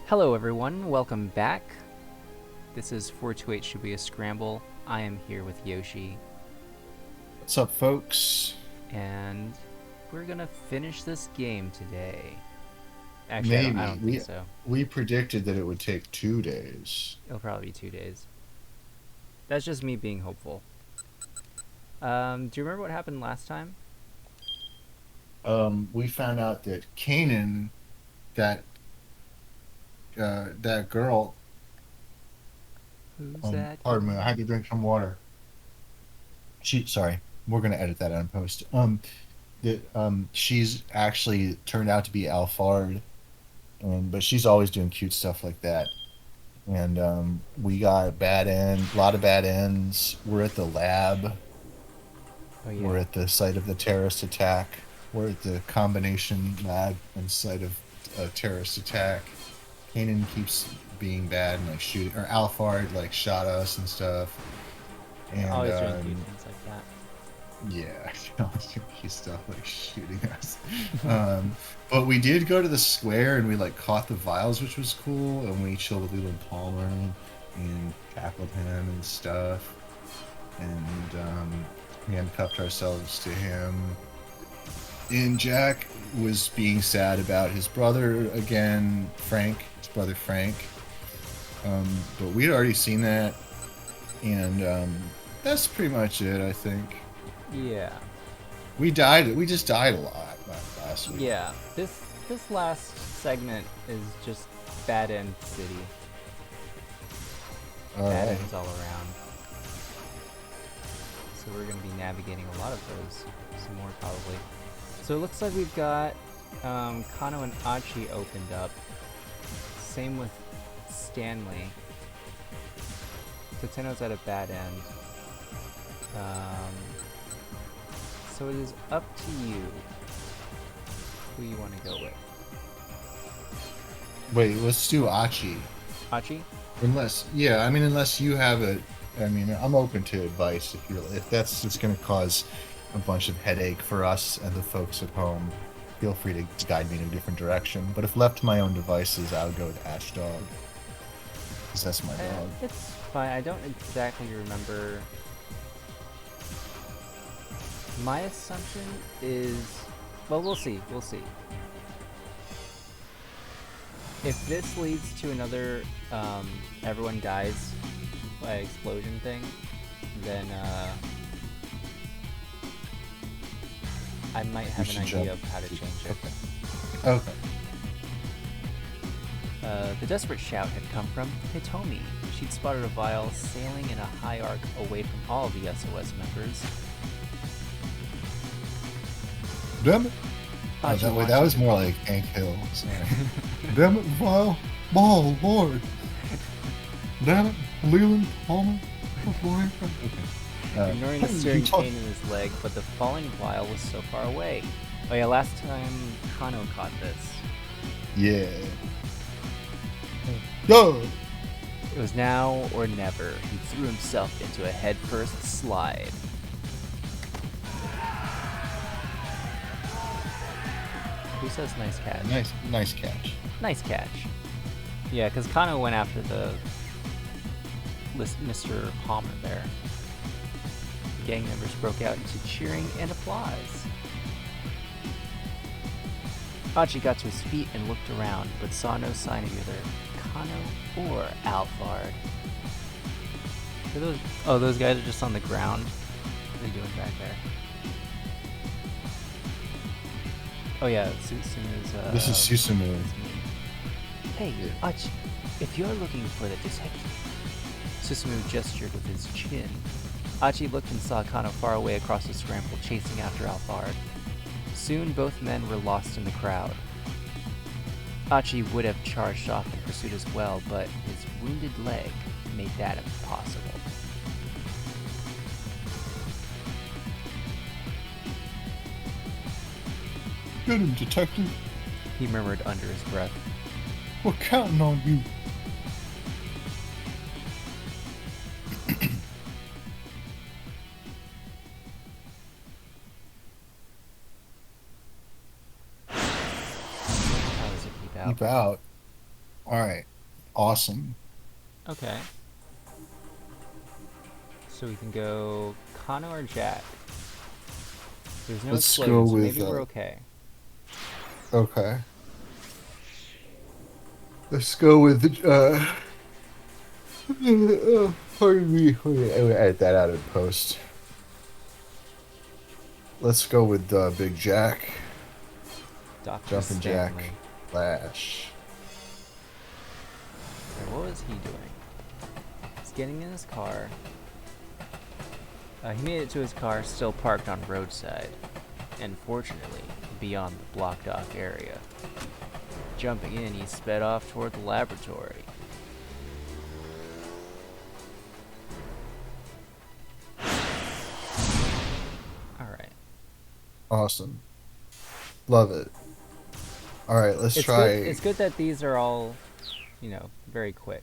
Hello everyone, welcome back. This is 428 Shibuya Scramble. I am here with Yoshi, What's up, folks? and we're gonna finish this game today. Actually, I Maybe don't think we so. we predicted that it would take 2 days. It'll probably be 2 days. That's just me being hopeful. Do you remember what happened last time? We found out that Kanan, that that girl. Who's that Pardon me, I girl? had to drink some water. Sorry, we're gonna edit that out in post. That she's actually turned out to be Alphard, but she's always doing cute stuff like that. And we got a bad end, a lot of bad ends. We're at the lab. Oh We're yeah. at the site of the terrorist attack. We're at the combination lab and site of a terrorist attack. Kanan keeps being bad and like shooting, or Alphard like shot us and stuff. They're And always doing cute things like that. yeah, cute stuff like shooting us. Um, but we did go to the square and we like caught the vials, which was cool. And we chilled with Leland Palmer and tackled him and stuff. And handcuffed ourselves to him. And Jack was being sad about his brother again, Frank, his brother Frank. But we'd already seen that, and that's pretty much it. I think Yeah. we died. We just died a lot last week. Yeah. This last segment is just bad end city. All Bad right. ends all around. So we're going to be navigating a lot of those. Some more probably. So it looks like we've got Kano and Achi opened up. Same with Stanley. Toteno's at a bad end. So it is up to you who you want to go with. Wait, let's do Achi. Achi? Unless, yeah, I mean, unless you have a, I mean, I'm open to advice if that's just going to cause a bunch of headache for us and the folks at home. Feel free to guide me in a different direction. But if left to my own devices, I would go with Ash Dog because that's my dog. It's fine. I don't exactly remember. My assumption is, well, we'll see. We'll see. If this leads to another everyone dies by explosion thing, then I might have an idea of how to change it. Okay. The desperate shout had come from Hitomi. She'd spotted a vial sailing in a high arc away from all the SOS members. Damn it. Oh, Hachi that was watched more like Hank Hill. Sorry. Damn it, Vile. Oh, Lord. Damn it, Leland Palmer. Okay. ignoring the searing pain in his leg, but the falling vial was so far away. Oh yeah, last time Kano caught this. Yeah. Go. It was now or never. He threw himself into a headfirst slide. Who says nice catch? Nice catch. Nice catch. Yeah, because Kano went after the Mr. Palmer there. The gang members broke out into cheering and applause. Achi got to his feet and looked around, but saw no sign of either Kano or Alphard. Those guys are just on the ground. What are they doing back there? Oh yeah, Susumu's, This is Susumu. Hey, Achi, if you're looking for the detective... Susumu gestured with his chin. Achi looked and saw Kano far away across the scramble, chasing after Alphard. Soon both men were lost in the crowd. Achi would have charged off in pursuit as well, but his wounded leg made that impossible. Get him, detective. He murmured under his breath. We're counting on you. How does it keep out? Keep out. All right. Awesome. Okay. So we can go Kano or Jack. There's no Let's go explosions, so with maybe we're okay. okay. Let's go with pardon me. I'm gonna edit that out in post. Let's go with Big Jack. Dr. Jumping Jack. Stanley. Flash. Alright, what was he doing? He's getting in his car. He made it to his car, still parked on roadside, and fortunately, beyond the blocked off area. Jumping in, he sped off toward the laboratory. Alright. Awesome. Love it. All right, let's It's try. good, it's good that these are all, very quick.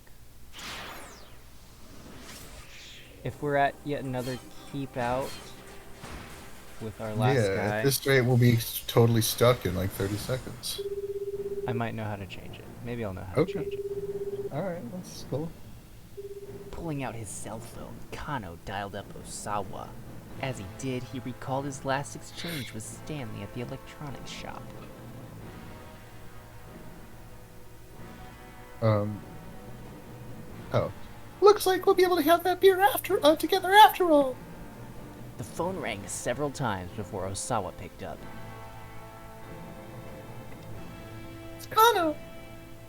If we're at yet another keep out with our last Yeah, guy, at this rate, we'll be totally stuck in like 30 seconds. I might know how to change it. Maybe I'll know how to Okay. change it. All right, that's cool. Pulling out his cell phone, Kano dialed up Osawa. As he did, he recalled his last exchange with Stanley at the electronics shop. Oh. Looks like we'll be able to have that beer together after all. The phone rang several times before Osawa picked up. Kano,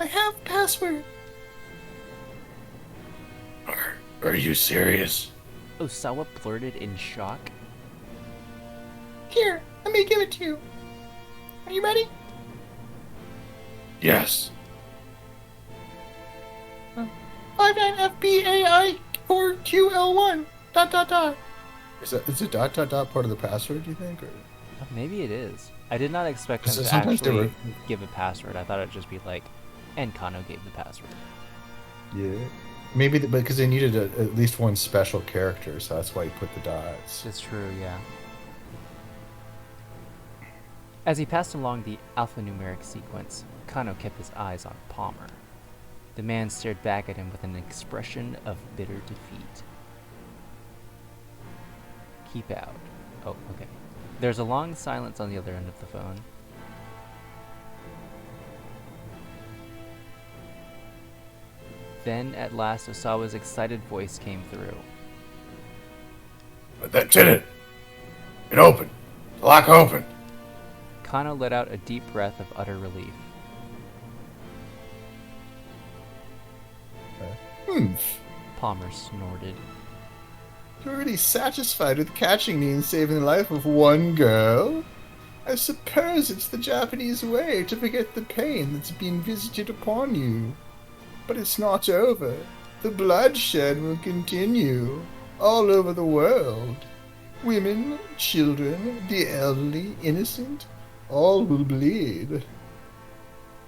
I have password. Are you serious? Osawa blurted in shock. Here, let me give it to you. Are you ready? Yes. 59FBAI4QL1. ... Is it dot part of the password, do you think? Or? Maybe it is. I did not expect him So to sometimes they actually were- give a password. I thought it'd just be like, and Kano gave the password. Yeah. Maybe because they needed at least one special character, so that's why he put the dots. That's true, yeah. As he passed along the alphanumeric sequence, Kano kept his eyes on Palmer. The man stared back at him with an expression of bitter defeat. Keep out. Oh, okay. There's a long silence on the other end of the phone. Then, at last, Osawa's excited voice came through. But that's it. It opened. The lock opened. Kano let out a deep breath of utter relief. Palmer snorted. You're really satisfied with catching me and saving the life of one girl? I suppose it's the Japanese way to forget the pain that's been visited upon you. But it's not over. The bloodshed will continue all over the world. Women, children, the elderly, innocent, all will bleed.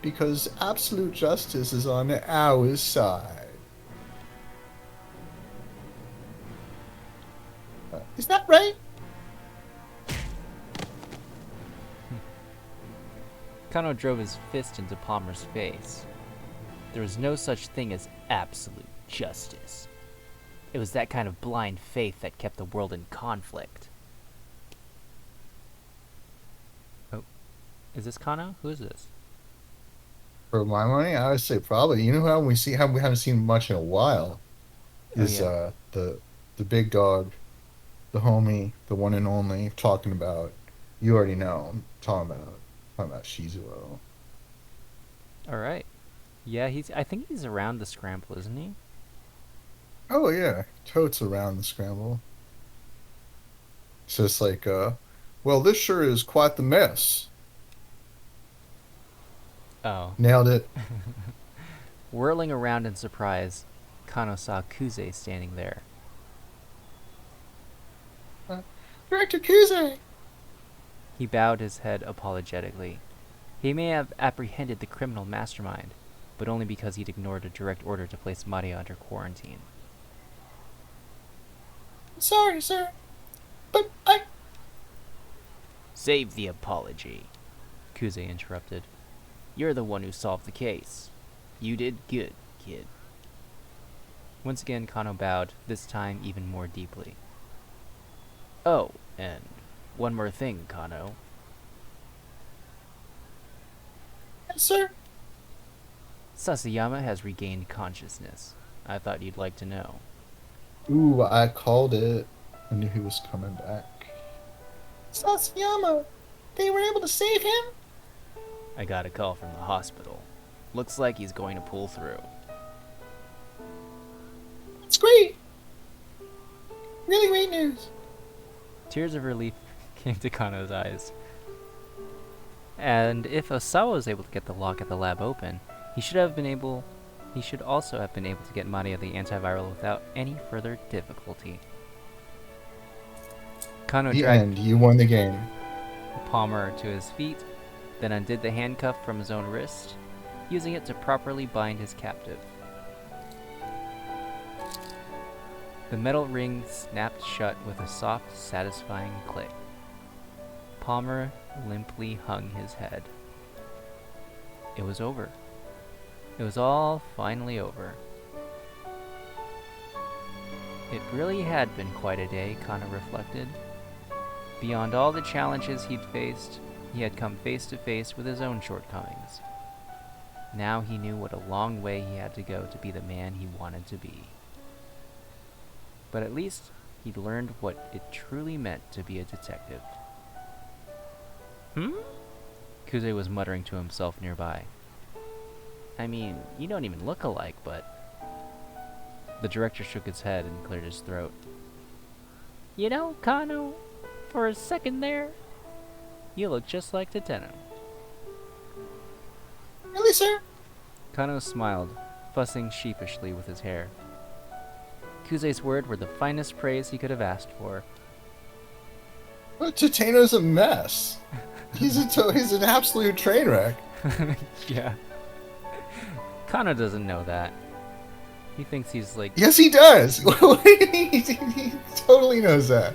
Because absolute justice is on our side. Is that right? Kano drove his fist into Palmer's face. There was no such thing as absolute justice. It was that kind of blind faith that kept the world in conflict. Oh, is this Kano? Who is this? For my money, I would say probably. You know how we haven't seen much in a while is yeah. The big dog, the homie, the one and only talking about. You already know. I'm talking about Shizuo. All right. Yeah, I think he's around the Scramble, isn't he? Oh yeah, totes around the Scramble. It's just like, well, this sure is quite the mess. Oh. Nailed it. Whirling around in surprise, Kano saw Kuze standing there. Director Kuze! He bowed his head apologetically. He may have apprehended the criminal mastermind, but only because he'd ignored a direct order to place Maria under quarantine. Sorry, sir. But Save the apology, Kuze interrupted. You're the one who solved the case. You did good, kid. Once again, Kano bowed, this time even more deeply. Oh, and one more thing, Kano. Yes, sir. Sasayama has regained consciousness. I thought you'd like to know. Ooh, I called it. I knew he was coming back. Sasayama! They were able to save him? I got a call from the hospital. Looks like he's going to pull through. That's great! Really great news. Tears of relief came to Kano's eyes. And if Osawa was able to get the lock at the lab open, he should also have been able to get Maria the antiviral without any further difficulty. Kano The dragged end. You won the game. Palmer to his feet, then undid the handcuff from his own wrist, using it to properly bind his captive. The metal ring snapped shut with a soft, satisfying click. Palmer limply hung his head. It was over. It was all finally over. It really had been quite a day, Kano reflected. Beyond all the challenges he'd faced, he had come face to face with his own shortcomings. Now he knew what a long way he had to go to be the man he wanted to be. But at least he'd learned what it truly meant to be a detective. Kuze was muttering to himself nearby. I mean, you don't even look alike, but... The director shook his head and cleared his throat. You know, Kano, for a second there, you look just like Teteno. Really, sir? Kano smiled, fussing sheepishly with his hair. Kuze's words were the finest praise he could have asked for. But Tateno's a mess. He's an absolute train wreck. Yeah. Kano doesn't know that. He thinks he's like... Yes, he does. He totally knows that.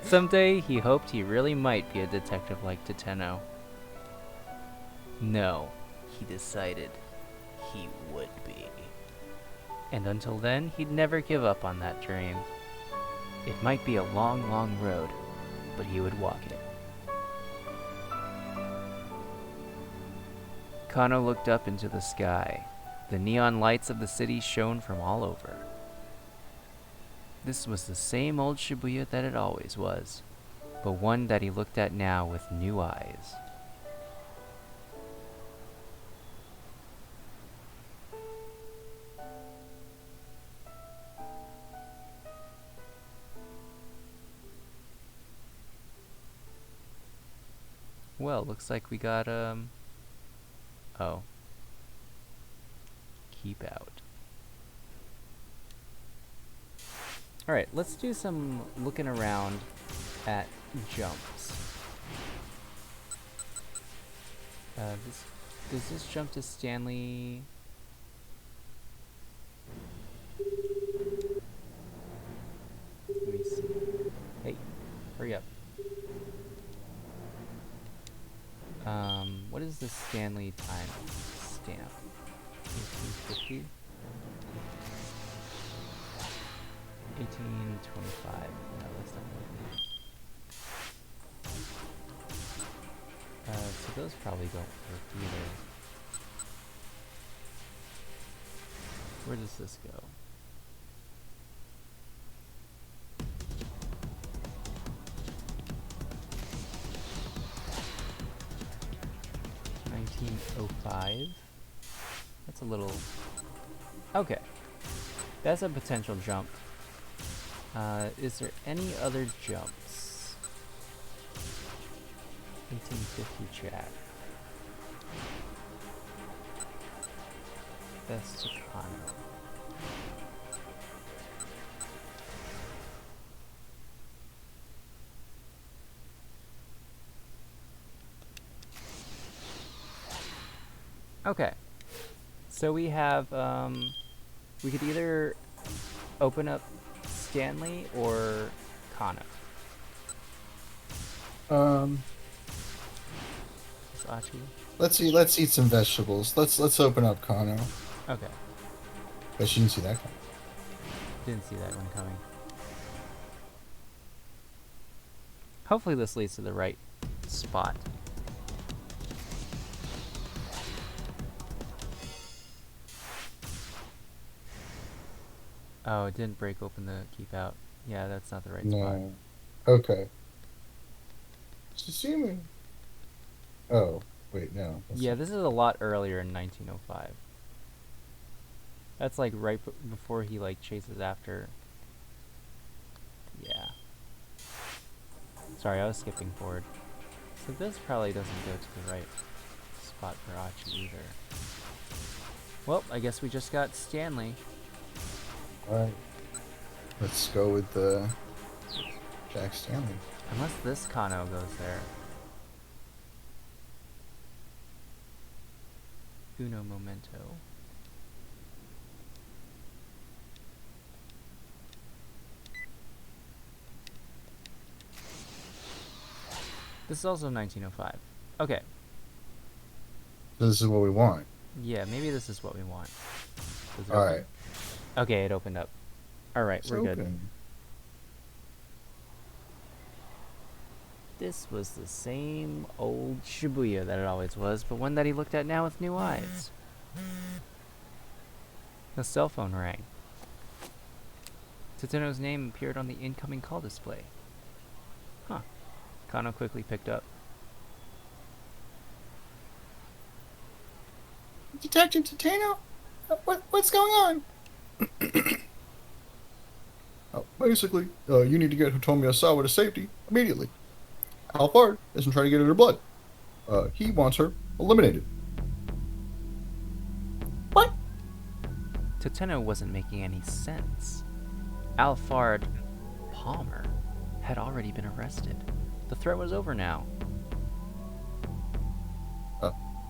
Someday he hoped he really might be a detective like Teteno. No, he decided he would be. And until then, he'd never give up on that dream. It might be a long, long road, but he would walk it. Kano looked up into the sky. The neon lights of the city shone from all over. This was the same old Shibuya that it always was, but one that he looked at now with new eyes. Well, looks like we got, oh. Keep out. Alright, let's do some looking around at jumps. Does this jump to Stanley? Let me see. Hey, hurry up. What is the Stanley time stamp? 1850? 1825. No, that's not what I need. So those probably don't work either. Where does this go? $1905. That's a little... Okay. That's a potential jump. Is there any other jumps? 1850 chat. That's Chicano. Okay. So we have, we could either open up Stanley or Kano. It's Achi. Let's eat some vegetables. Let's open up Kano. Okay. Bet you didn't see that coming. Didn't see that one coming. Hopefully this leads to the right spot. Oh, it didn't break open the keep out. Yeah, that's not the right spot. No. Okay. Tsushima. Oh, wait, no. Yeah, this is a lot earlier in 1905. That's like right before he like chases after. Yeah. Sorry, I was skipping forward. So this probably doesn't go to the right spot for Achi either. Well, I guess we just got Stanley. Alright. Let's go with the Jack Stanley. Unless this Kano goes there. Uno momento. This is also 1905. Okay. This is what we want. Yeah, maybe this is what we want. Alright. Okay, it opened up. Alright, we're good. This was the same old Shibuya that it always was, but one that he looked at now with new eyes. The cell phone rang. Tatsuno's name appeared on the incoming call display. Huh. Kano quickly picked up. Detective Tatsuno? What's going on? Basically, you need to get Hitomi Asawa to safety immediately. Alphard isn't trying to get in her blood. He wants her eliminated. What? Tatsuno wasn't making any sense. Alphard Palmer had already been arrested. The threat was over now.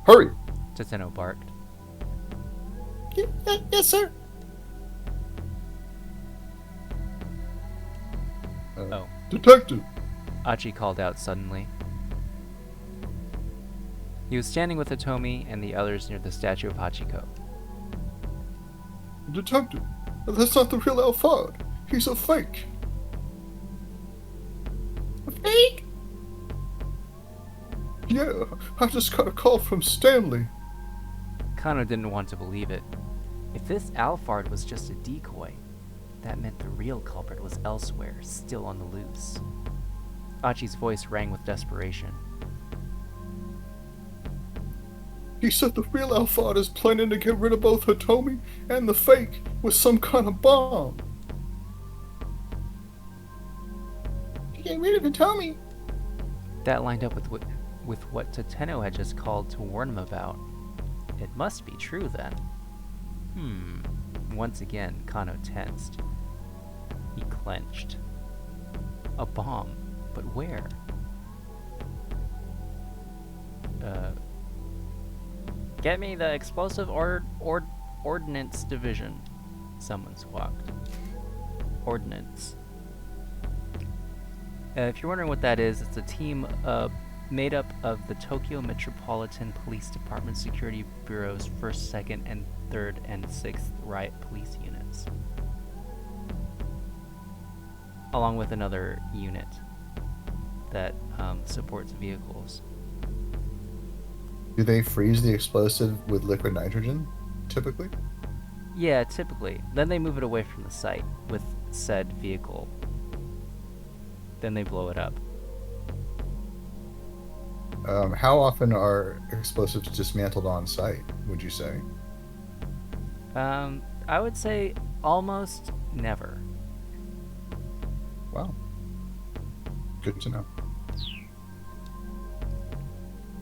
Hurry! Tatsuno barked. Yes, sir. Oh. Detective! Achi called out suddenly. He was standing with Hitomi and the others near the statue of Hachiko. Detective, that's not the real Alphard. He's a fake. A fake? Yeah, I just got a call from Stanley. Kano didn't want to believe it. If this Alphard was just a decoy, that meant the real culprit was elsewhere, still on the loose. Achi's voice rang with desperation. He said the real Alphard is planning to get rid of both Hitomi and the fake with some kind of bomb. To get rid of Hitomi? That lined up with what Tatsuno had just called to warn him about. It must be true then. Once again, Kano tensed. He clenched. A bomb. But where? Get me the explosive ordnance division. Someone squawked. Ordnance. If you're wondering what that is, it's a team made up of the Tokyo Metropolitan Police Department Security Bureau's 1st, 2nd, and 3rd and 6th riot police units. Along with another unit that supports vehicles. Do they freeze the explosive with liquid nitrogen, typically? Yeah, typically. Then they move it away from the site with said vehicle. Then they blow it up. How often are explosives dismantled on site, would you say? I would say almost never. Wow. Good to know.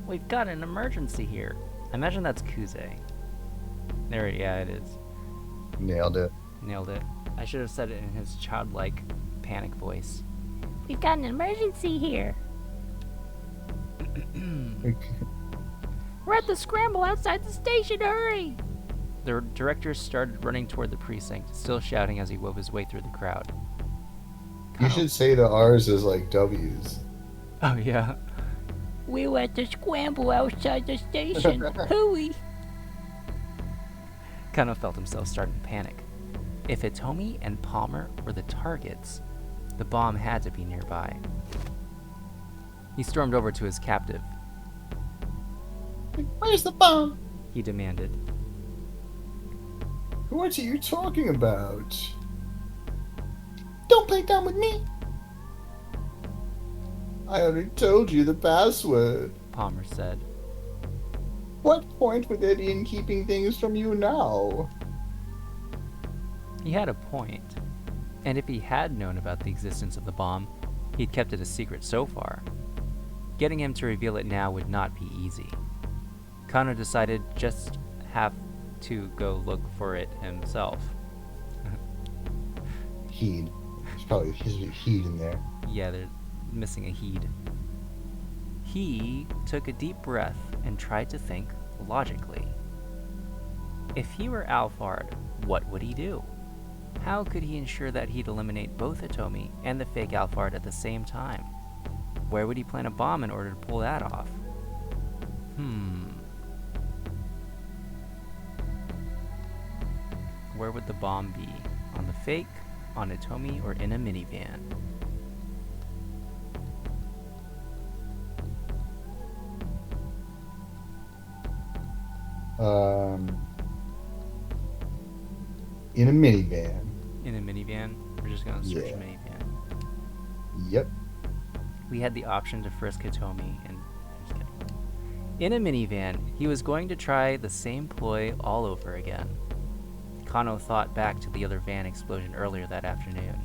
We've got an emergency here. I imagine that's Kuze. There, yeah, it is. Nailed it. Nailed it. I should have said it in his childlike panic voice. We've got an emergency here. We're at the Scramble outside the station, hurry! The director started running toward the precinct, still shouting as he wove his way through the crowd. You should say the R's as like W's. Oh, yeah. We were at the Scramble outside the station. Hooey! Kano felt himself starting to panic. If Hitomi and Palmer were the targets, the bomb had to be nearby. He stormed over to his captive. Where's the bomb? He demanded. What are you talking about? Don't play dumb with me. I already told you the password. Palmer said. What point would there be in keeping things from you now? He had a point. And if he had known about the existence of the bomb, he'd kept it a secret so far. Getting him to reveal it now would not be easy. Kano decided just have to go look for it himself. Heed. There's probably a heed in there. Yeah, they're missing a heed. He took a deep breath and tried to think logically. If he were Alphard, what would he do? How could he ensure that he'd eliminate both Hitomi and the fake Alphard at the same time? Where would he plant a bomb in order to pull that off? Where would the bomb be? On the fake, on Hitomi, or in a minivan? In a minivan. In a minivan? We're just gonna search Yeah. a minivan. Yep. We had the option to frisk Hitomi, and just kidding. In a minivan, he was going to try the same ploy all over again. Kano thought back to the other van explosion earlier that afternoon.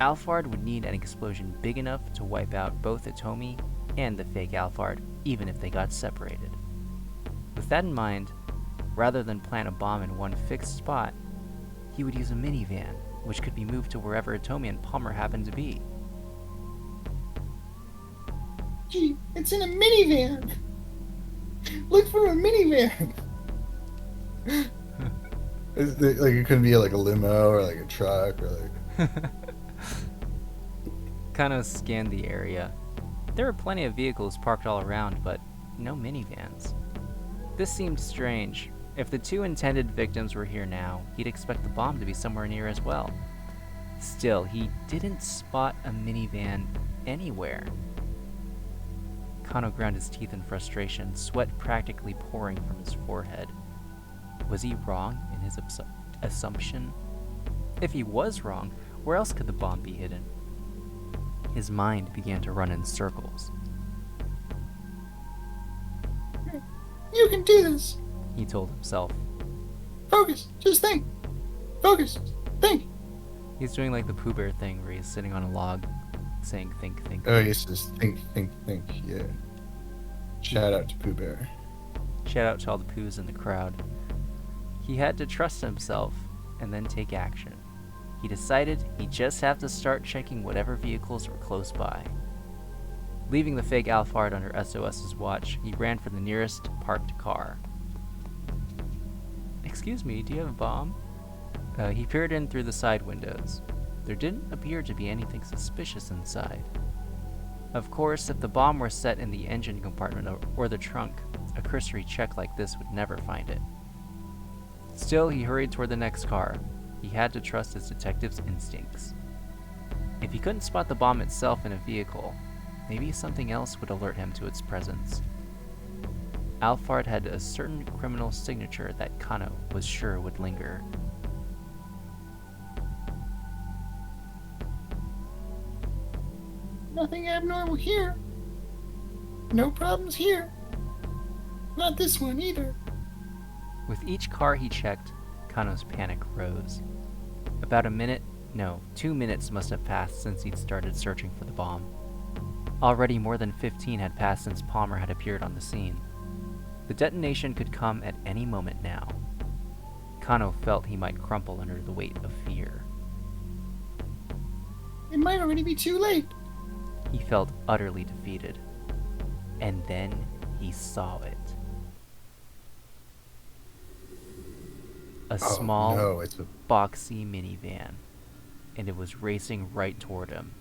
Alphard would need an explosion big enough to wipe out both Hitomi and the fake Alphard, even if they got separated. With that in mind, rather than plant a bomb in one fixed spot, he would use a minivan, which could be moved to wherever Hitomi and Palmer happened to be. Gee, it's in a minivan. Look for a minivan. Like it couldn't be like a limo or like a truck or like. Kano scanned the area. There were plenty of vehicles parked all around, but no minivans. This seemed strange. If the two intended victims were here now, he'd expect the bomb to be somewhere near as well. Still, he didn't spot a minivan anywhere. Kano ground his teeth in frustration, sweat practically pouring from his forehead. Was he wrong in his assumption? If he was wrong, where else could the bomb be hidden? His mind began to run in circles. You can do this. He told himself. Focus. Just think. Focus. Think. He's doing like the Pooh Bear thing where he's sitting on a log saying think, think. Oh, he says think, think, think. Yeah. Shout out to Pooh Bear. Shout out to all the Poohs in the crowd. He had to trust himself and then take action. He decided he'd just have to start checking whatever vehicles were close by. Leaving the fake Alphard under SOS's watch, he ran for the nearest parked car. Excuse me, do you have a bomb? He peered in through the side windows. There didn't appear to be anything suspicious inside. Of course, if the bomb were set in the engine compartment or the trunk, a cursory check like this would never find it. Still, he hurried toward the next car. He had to trust his detective's instincts. If he couldn't spot the bomb itself in a vehicle, maybe something else would alert him to its presence. Alphard had a certain criminal signature that Kano was sure would linger. Nothing abnormal here. No problems here. Not this one either. With each car he checked, Kano's panic rose. About 2 minutes must have passed since he'd started searching for the bomb. Already more than 15 had passed since Palmer had appeared on the scene. The detonation could come at any moment now. Kano felt he might crumple under the weight of fear. It might already be too late. He felt utterly defeated. And then he saw it. A small, boxy minivan, and it was racing right toward him.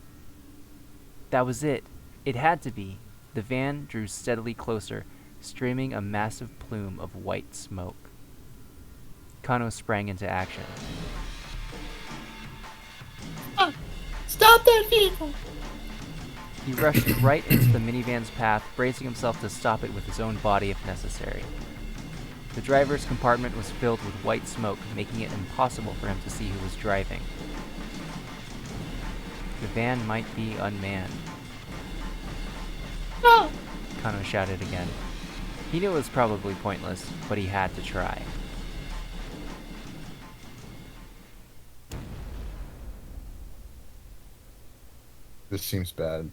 That was it. It had to be. The van drew steadily closer, streaming a massive plume of white smoke. Kano sprang into action. Stop that vehicle! He rushed right into the minivan's path, bracing himself to stop it with his own body if necessary. The driver's compartment was filled with white smoke, making it impossible for him to see who was driving. The van might be unmanned. No! Kano shouted again. He knew it was probably pointless, but he had to try. This seems bad.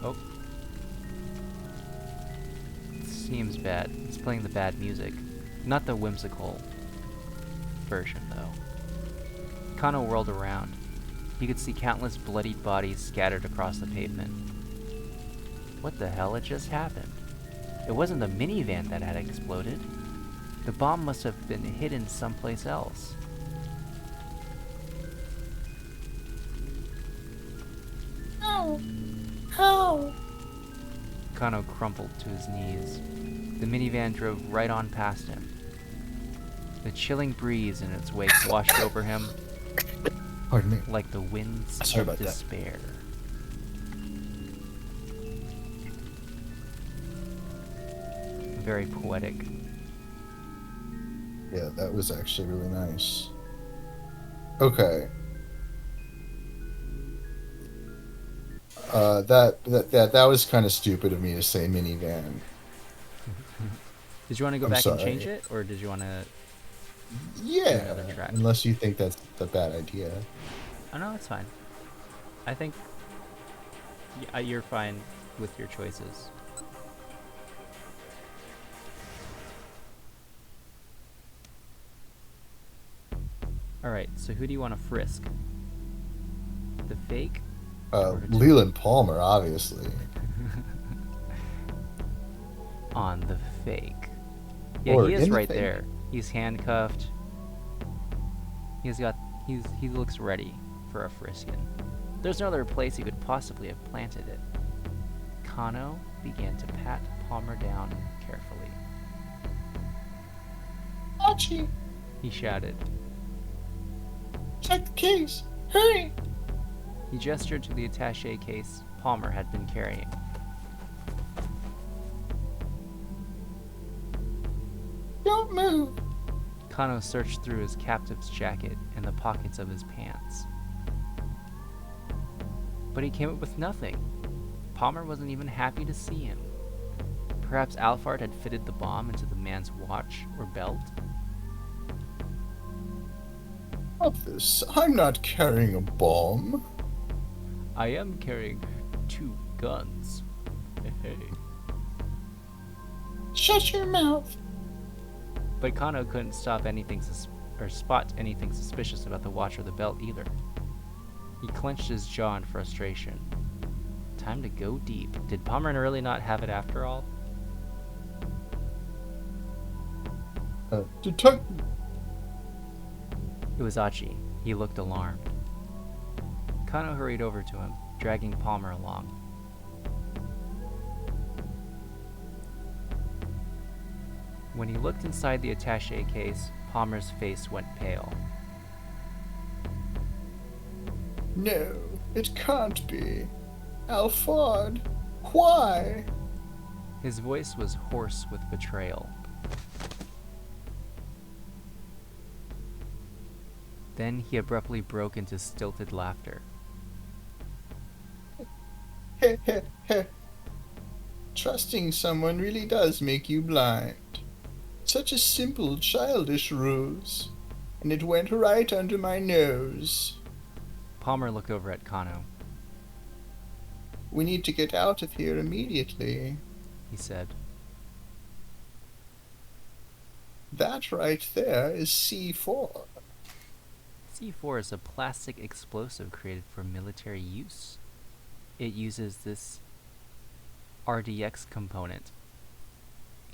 Oh. Seems bad. It's playing the bad music. Not the whimsical version, though. Kano whirled around. He could see countless bloodied bodies scattered across the pavement. What the hell had just happened? It wasn't the minivan that had exploded. The bomb must have been hidden someplace else. No! How? Kano crumpled to his knees. The minivan drove right on past him. The chilling breeze in its wake washed over him Pardon me. like the winds Sorry of about that. despair. Very poetic. Yeah, that was actually really nice. Okay. That was kind of stupid of me to say minivan. Did you want to go I'm back and sorry. change it, or did you want to... Yeah, another track. unless you think that's a bad idea. Oh no, it's fine. I think you're fine with your choices. Alright, so who do you want to frisk? The fake? Leland Palmer, obviously. On the fake. Yeah, Or he is in the right fake. there. He's handcuffed. He looks ready for a frisking. There's no other place he could possibly have planted it. Kano began to pat Palmer down carefully. Achi! He shouted. Check the case! Hurry! He gestured to the attaché case Palmer had been carrying. Don't move! Kano searched through his captive's jacket and the pockets of his pants. But he came up with nothing. Palmer wasn't even happy to see him. Perhaps Alphard had fitted the bomb into the man's watch or belt? Office, I'm not carrying a bomb. I am carrying 2 guns. Hey. Shut your mouth! But Kano couldn't stop anything spot anything suspicious about the watch or the belt either. He clenched his jaw in frustration. Time to go deep. Did Palmer really not have it after all? Detective. It was Achi. He looked alarmed. Kano hurried over to him, dragging Palmer along. When he looked inside the attaché case, Palmer's face went pale. No, it can't be. Alphard, why? His voice was hoarse with betrayal. Then he abruptly broke into stilted laughter. Heh heh heh. Trusting someone really does make you blind. Such a simple, childish ruse. And it went right under my nose. Palmer looked over at Kano. We need to get out of here immediately. He said. That right there is C4. C4 is a plastic explosive created for military use. It uses this RDX component,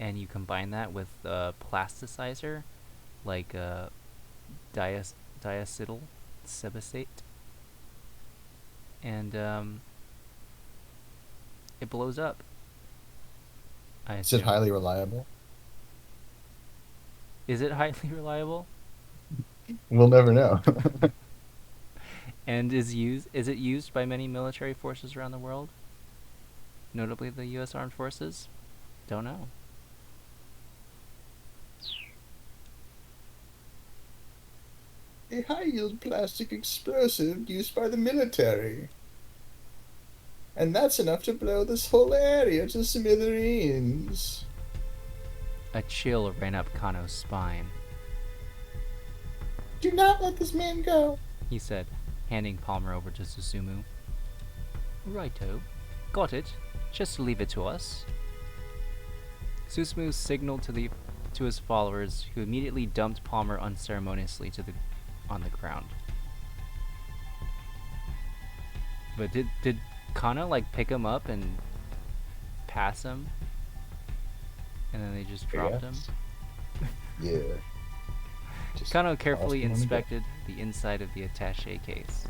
and you combine that with a plasticizer, like diacetyl sebacate, and it blows up. I Is it assume. highly reliable? Is it highly reliable? We'll never know. And is it used by many military forces around the world? Notably the U.S. Armed Forces? Don't know. A high-yield plastic explosive used by the military. And that's enough to blow this whole area to smithereens. A chill ran up Kano's spine. Do not let this man go. He said, handing Palmer over to Susumu. Righto. Got it. Just leave it to us. Susumu signaled to his followers, who immediately dumped Palmer unceremoniously on the ground. But did Kano pick him up and pass him? And then they just dropped him? Yeah. Kano carefully tossed him on the inspected the inside of the attaché case.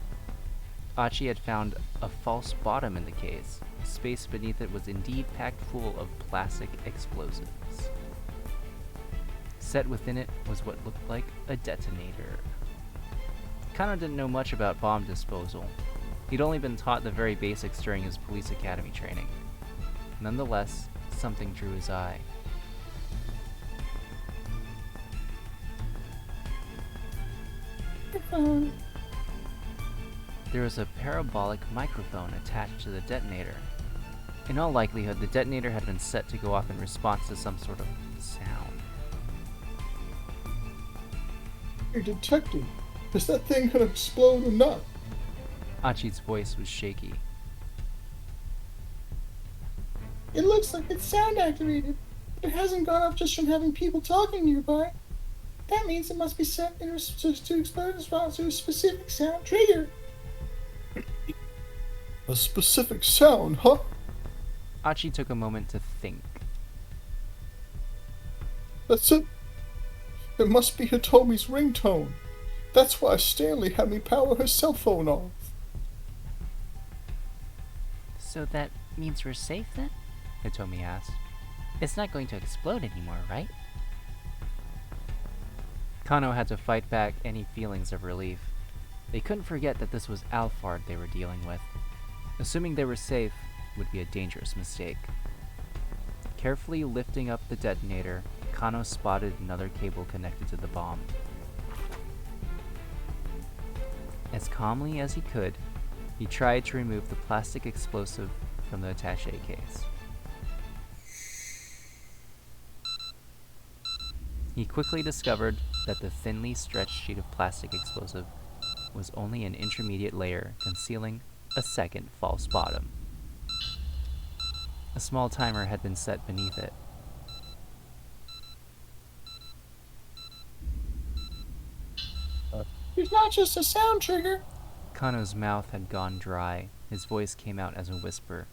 Achi had found a false bottom in the case. Space beneath it was indeed packed full of plastic explosives. Set within it was what looked like a detonator. Kano didn't know much about bomb disposal. He'd only been taught the very basics during his police academy training. Nonetheless, something drew his eye. There was a parabolic microphone attached to the detonator. In all likelihood, the detonator had been set to go off in response to some sort of sound. Hey, detective, is that thing gonna explode or not? Achi's voice was shaky. It looks like it's sound activated, but it hasn't gone off just from having people talking nearby. That means it must be set to explode in response to a specific sound trigger. A specific sound, huh? Achi took a moment to think. That's it. It must be Hitomi's ringtone. That's why Stanley had me power her cell phone off. So that means we're safe then? Hitomi asked. It's not going to explode anymore, right? Kano had to fight back any feelings of relief. They couldn't forget that this was Alphard they were dealing with. Assuming they were safe would be a dangerous mistake. Carefully lifting up the detonator, Kano spotted another cable connected to the bomb. As calmly as he could, he tried to remove the plastic explosive from the attaché case. He quickly discovered that the thinly stretched sheet of plastic explosive was only an intermediate layer concealing a second false bottom. A small timer had been set beneath it. It's not just a sound trigger. Kano's mouth had gone dry. His voice came out as a whisper.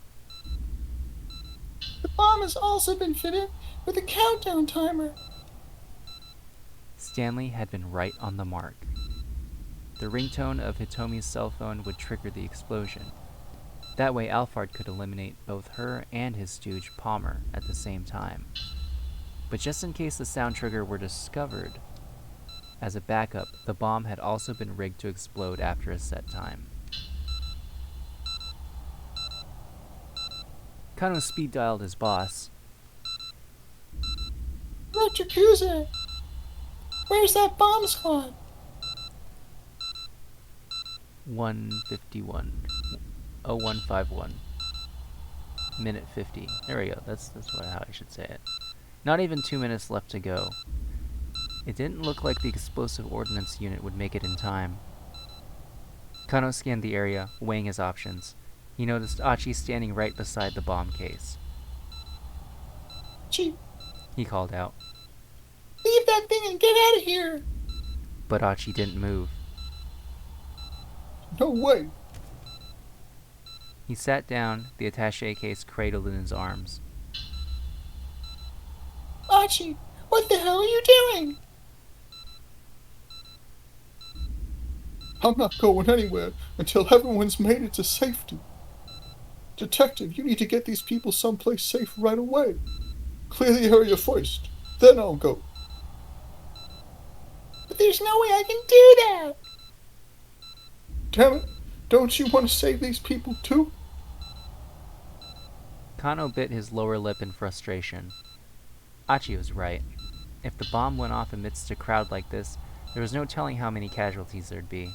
The bomb has also been fitted with a countdown timer. Stanley had been right on the mark. The ringtone of Hitomi's cell phone would trigger the explosion. That way Alphard could eliminate both her and his stooge Palmer at the same time. But just in case the sound trigger were discovered, as a backup, the bomb had also been rigged to explode after a set time. Kano speed dialed his boss. Dr. Kuze, where's that bomb squad? 151. 0151. Minute 50. There we go. That's how I should say it. Not even 2 minutes left to go. It didn't look like the explosive ordnance unit would make it in time. Kano scanned the area, weighing his options. He noticed Achi standing right beside the bomb case. Gee, He called out, leave that thing and get out of here. but Achi didn't move. No way. He sat down, the attaché case cradled in his arms. Achi, what the hell are you doing? I'm not going anywhere until everyone's made it to safety. Detective, you need to get these people someplace safe right away. Clear the area first, then I'll go. But there's no way I can do that. Damn it, don't you want to save these people too? Kano bit his lower lip in frustration. Achi was right. If the bomb went off amidst a crowd like this, there was no telling how many casualties there'd be.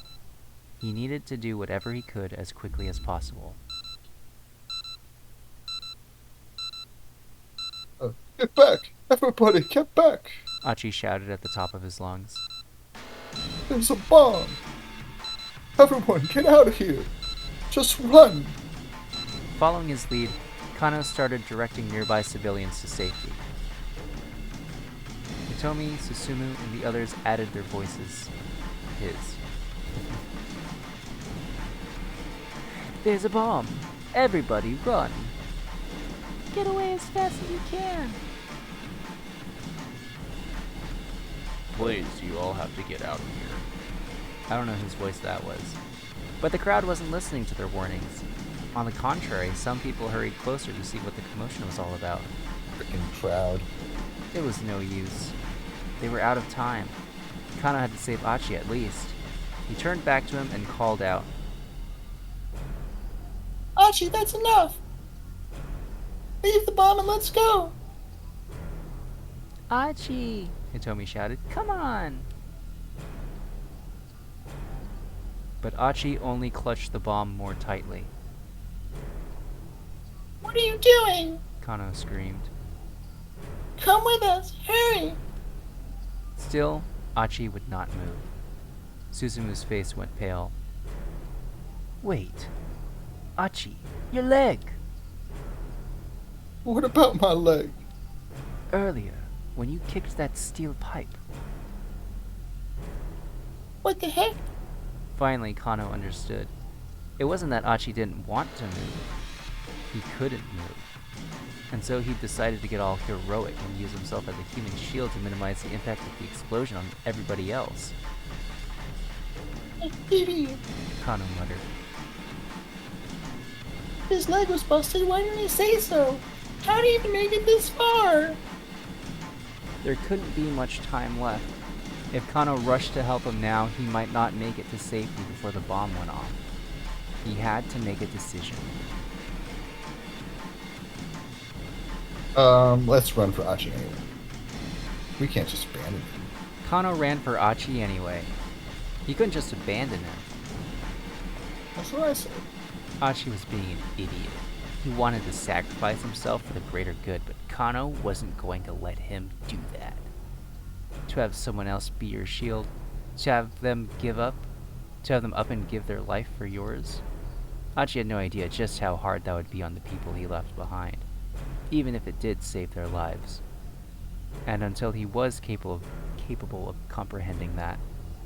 He needed to do whatever he could as quickly as possible. Get back! Everybody, get back! Achi shouted at the top of his lungs. There's a bomb! Everyone, get out of here! Just run! Following his lead, Kano started directing nearby civilians to safety. Hitomi, Susumu, and the others added their voices. His. There's a bomb! Everybody run! Get away as fast as you can! Please, you all have to get out of here. I don't know whose voice that was. But the crowd wasn't listening to their warnings. On the contrary, some people hurried closer to see what the commotion was all about. Freaking crowd. It was no use. They were out of time. Kano had to save Achi at least. He turned back to him and called out. Achi, that's enough. Leave the bomb and let's go. Achi! Hitomi shouted. Come on! But Achi only clutched the bomb more tightly. What are you doing? Kano screamed. Come with us. Hurry. Still, Achi would not move. Susumu's face went pale. Wait. Achi, your leg! What about my leg? Earlier, when you kicked that steel pipe. What the heck? Finally, Kano understood. It wasn't that Achi didn't want to move. He couldn't move. And so he decided to get all heroic and use himself as a human shield to minimize the impact of the explosion on everybody else. Idiot. Kano muttered. His leg was busted. Why didn't he say so? How did he even make it this far? There couldn't be much time left. If Kano rushed to help him now, he might not make it to safety before the bomb went off. He had to make a decision. Let's run for Achi anyway. We can't just abandon him. Kano ran for Achi anyway. He couldn't just abandon him. That's what I said. Achi was being an idiot. He wanted to sacrifice himself for the greater good, but Kano wasn't going to let him do that. To have someone else be your shield, to have them up and give their life for yours. Achi had no idea just how hard that would be on the people he left behind, even if it did save their lives. And until he was capable of comprehending that,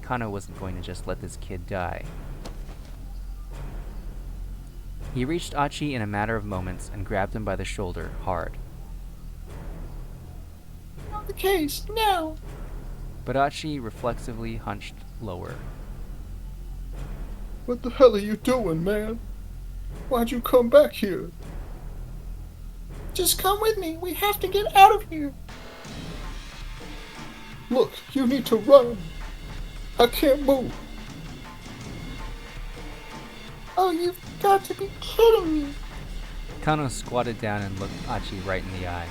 Kano wasn't going to just let this kid die. He reached Achi in a matter of moments and grabbed him by the shoulder hard. Not the case. No. But Achi reflexively hunched lower. What the hell are you doing, man? Why'd you come back here? Just come with me. We have to get out of here. Look, you need to run. I can't move. Oh, you've got to be kidding me. Kano squatted down and looked Achi right in the eye.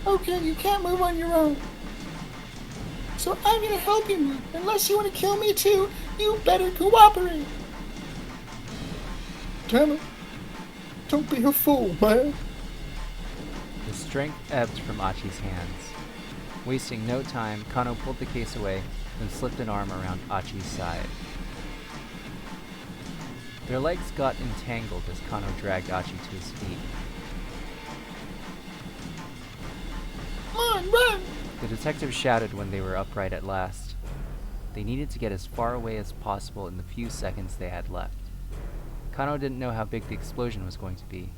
Okay, you can't move on your own. So I'm gonna help you move. Unless you want to kill me too, you better cooperate. Damn it. Don't be a fool, man. The strength ebbed from Achi's hands. Wasting no time, Kano pulled the case away and slipped an arm around Achi's side. Their legs got entangled as Kano dragged Achi to his feet. Come on, run! The detective shouted when they were upright at last. They needed to get as far away as possible in the few seconds they had left. Kano didn't know how big the explosion was going to be.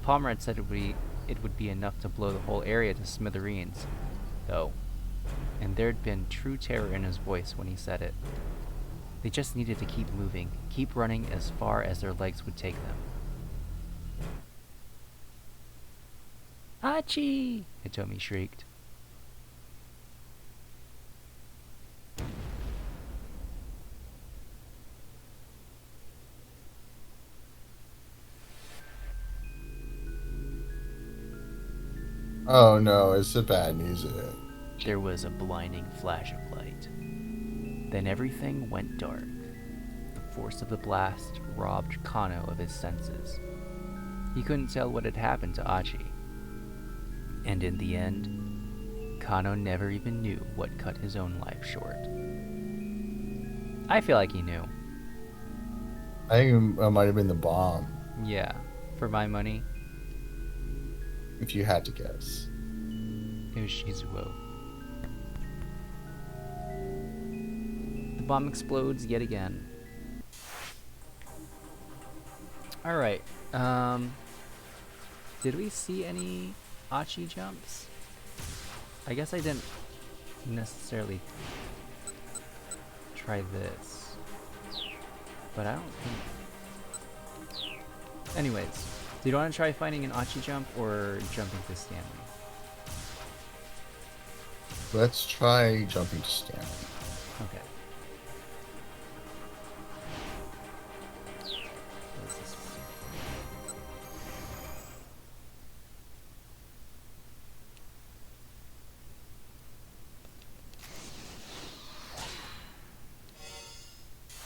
Palmer had said it would be enough to blow the whole area to smithereens, though, and there'd been true terror in his voice when he said it. They just needed to keep moving, keep running as far as their legs would take them. Achi! Hitomi shrieked. Oh no, it's the bad music. There was a blinding flash of light. Then everything went dark. The force of the blast robbed Kano of his senses. He couldn't tell what had happened to Achi. And in the end, Kano never even knew what cut his own life short. I feel like he knew. I think it might have been the bomb, Yeah, for my money, if you had to guess. it was Shizuo. The bomb explodes yet again. Alright, did we see any Achi jumps? I guess I didn't necessarily try this, but I don't think... Anyways, do you want to try finding an Achi jump or jumping to Stanley? Let's try jumping to Stanley. Okay. What is this one?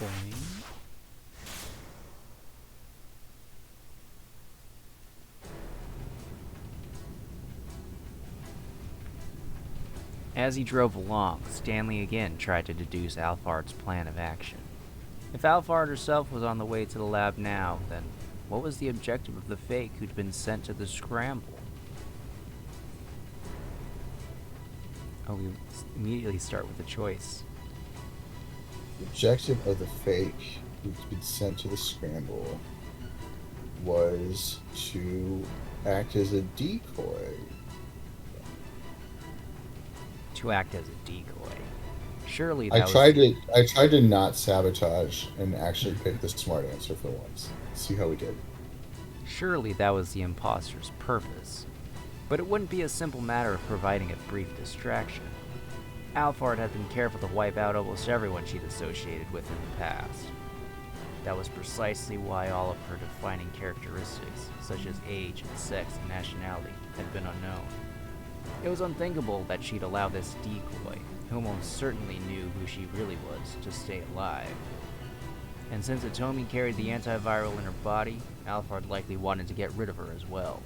Boing. As he drove along, Stanley again tried to deduce Alphard's plan of action. If Alphard herself was on the way to the lab now, then what was the objective of the fake who'd been sent to the Scramble? Oh, we immediately start with a choice. The objective of the fake who's been sent to the Scramble was to act as a decoy. To act as a decoy. Surely I that tried to not sabotage and actually pick the smart answer for once. See how we did. Surely that was the imposter's purpose. But it wouldn't be a simple matter of providing a brief distraction. Alphard had been careful to wipe out almost everyone she'd associated with in the past. That was precisely why all of her defining characteristics, such as age, sex, and nationality, had been unknown. It was unthinkable that she'd allow this decoy, who almost certainly knew who she really was, to stay alive. And since Hitomi carried the antiviral in her body, Alphard likely wanted to get rid of her as well.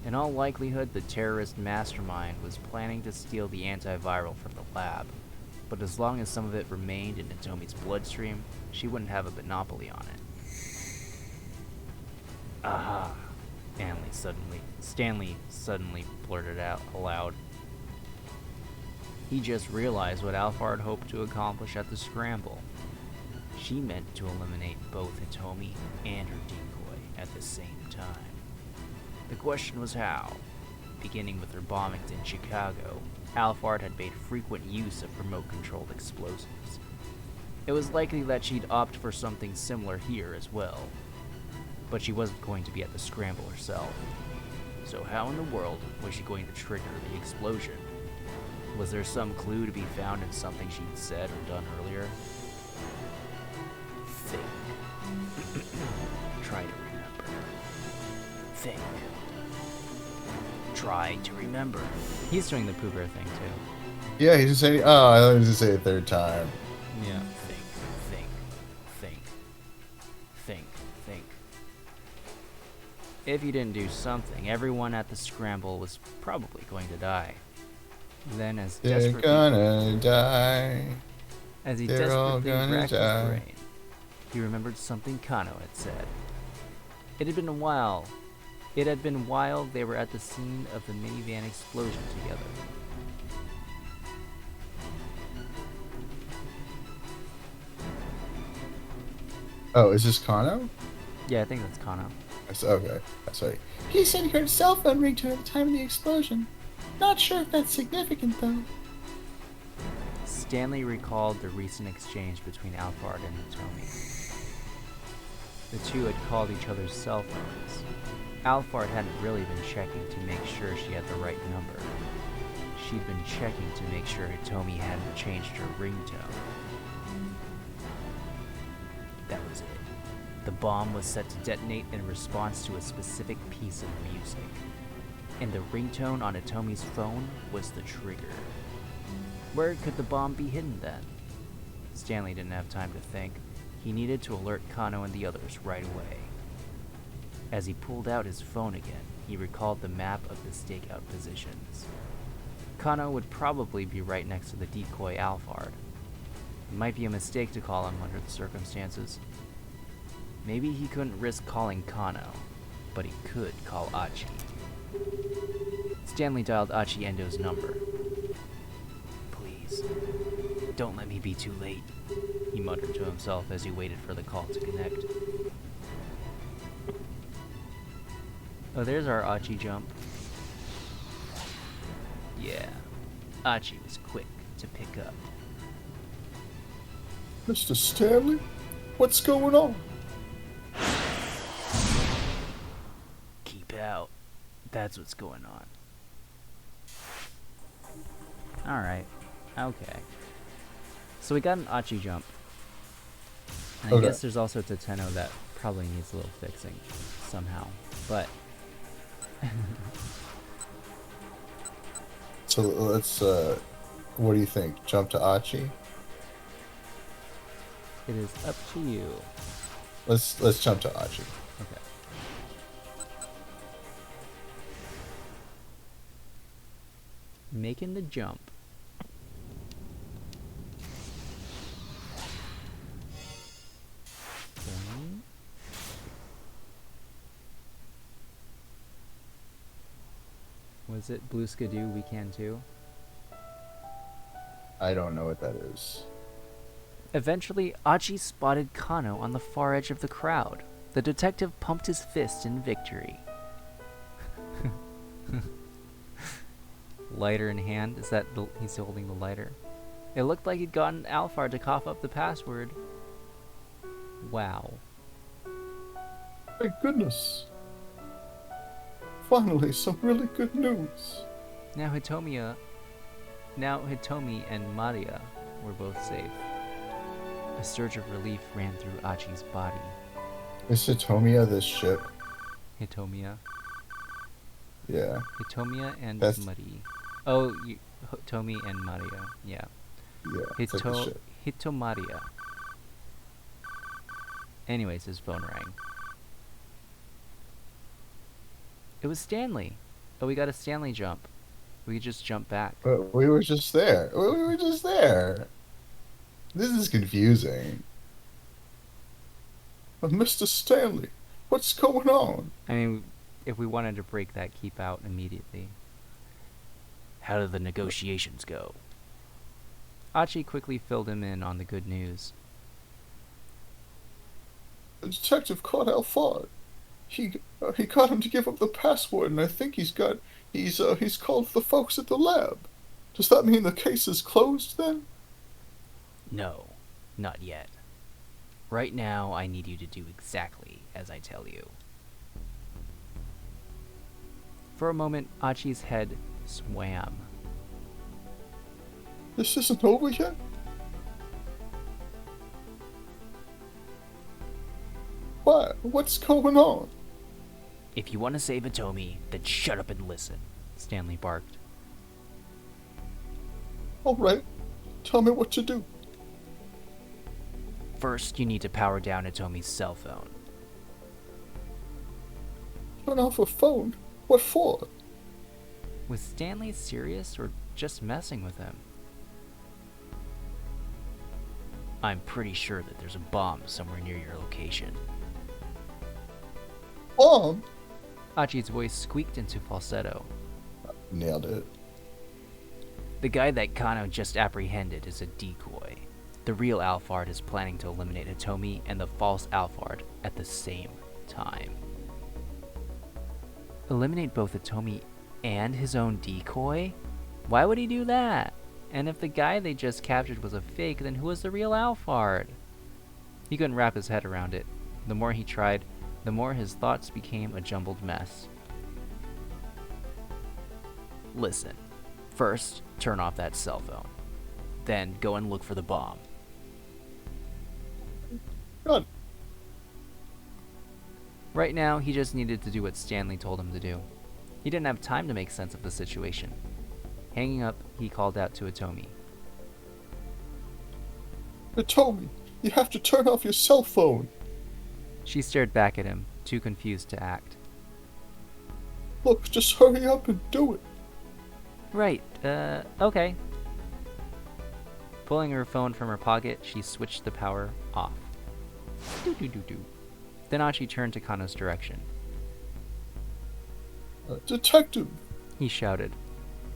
In all likelihood, the terrorist mastermind was planning to steal the antiviral from the lab, but as long as some of it remained in Hitomi's bloodstream, she wouldn't have a monopoly on it. Aha! Stanley suddenly blurted out aloud. He just realized what Alphard hoped to accomplish at the Scramble. She meant to eliminate both Hitomi and her decoy at the same time. The question was how. Beginning with her bombings in Chicago, Alphard had made frequent use of remote-controlled explosives. It was likely that she'd opt for something similar here as well. But she wasn't going to be at the Scramble herself. So how in the world was she going to trigger the explosion? Was there some clue to be found in something she'd said or done earlier? Think. Try to remember. Think. Try to remember. He's doing the Pooh Bear thing too. Yeah, he's just saying. Oh, I thought he was just say it a third time. Yeah. Think. If you didn't do something, everyone at the Scramble was probably going to die. Then, as They're desperately gonna die. as he They're all desperately gonna racked his die. brain, he remembered something Kano had said. It had been a while. It had been while they were at the scene of the minivan explosion together. Oh, is this Kano? Yeah, I think that's Kano. Okay, that's right. He said he heard a cell phone ring to her at the time of the explosion. Not sure if that's significant, though. Stanley recalled the recent exchange between Alphard and Hitomi. The two had called each other's cell phones. Alphard hadn't really been checking to make sure she had the right number. She'd been checking to make sure Hitomi hadn't changed her ringtone. That was it. The bomb was set to detonate in response to a specific piece of music. And the ringtone on Hitomi's phone was the trigger. Where could the bomb be hidden then? Stanley didn't have time to think. He needed to alert Kano and the others right away. As he pulled out his phone again, he recalled the map of the stakeout positions. Kano would probably be right next to the decoy Alphard. It might be a mistake to call him under the circumstances. Maybe he couldn't risk calling Kano, but he could call Achi. Stanley dialed Achi Endo's number. Please, don't let me be too late, he muttered to himself as he waited for the call to connect. Oh, there's our Achi jump. Yeah, Achi was quick to pick up. Mr. Stanley? What's going on? Keep out. That's what's going on. Alright. Okay. So we got an Achi jump. And I guess there's also Toteno that probably needs a little fixing somehow. But So let's, what do you think? Jump to Achi? it is up to you. Let's jump to Achi. Okay. Making the jump. Boing. Was it Blue Skidoo We Can Too? I don't know what that is. Eventually, Achi spotted Kano on the far edge of the crowd. The detective pumped his fist in victory. Lighter in hand? Is that he's holding the lighter? It looked like he'd gotten Alphard to cough up the password. Wow. Thank goodness. Finally, some really good news. Now Hitomi and Maria were both safe. A surge of relief ran through Achi's body. Is Hitomiya this ship? Hitomiya. Yeah. Hitomiya and That's- Mari. Oh, Hitomi and Maria. Yeah. Yeah. It's like the ship. Hitomaria. Anyways, his phone rang. It was Stanley. Oh, we got a Stanley jump. We could just jump back. But we were just there. We were just there. This is confusing. But Mr. Stanley, what's going on? I mean, if we wanted to break that keep out immediately. How did the negotiations go? Achi quickly filled him in on the good news. The detective caught Alphard. He got him to give up the password, and I think he's called the folks at the lab. Does that mean the case is closed then? No, not yet. Right now, I need you to do exactly as I tell you. For a moment, Achi's head swam. This isn't over yet? What? What's going on? If you want to save Hitomi, then shut up and listen, Stanley barked. Alright, tell me what to do. First, you need to power down Hitomi's cell phone. Turn off a phone? What for? Was Stanley serious or just messing with him? I'm pretty sure that there's a bomb somewhere near your location. Bomb? Achi's voice squeaked into falsetto. Nailed it. The guy that Kano just apprehended is a decoy. The real Alphard is planning to eliminate Hitomi and the false Alphard at the same time. Eliminate both Hitomi and his own decoy? Why would he do that? And if the guy they just captured was a fake, then who was the real Alphard? He couldn't wrap his head around it. The more he tried, the more his thoughts became a jumbled mess. Listen, first, turn off that cell phone. Then go and look for the bomb. God. Right now, he just needed to do what Stanley told him to do. He didn't have time to make sense of the situation. Hanging up, he called out to Atomi. Atomi, you have to turn off your cell phone. She stared back at him, too confused to act. Look, just hurry up and do it. Right, okay. Pulling her phone from her pocket, she switched the power off. Doo-doo-doo-doo. Then Achi turned to Kano's direction. Detective! He shouted.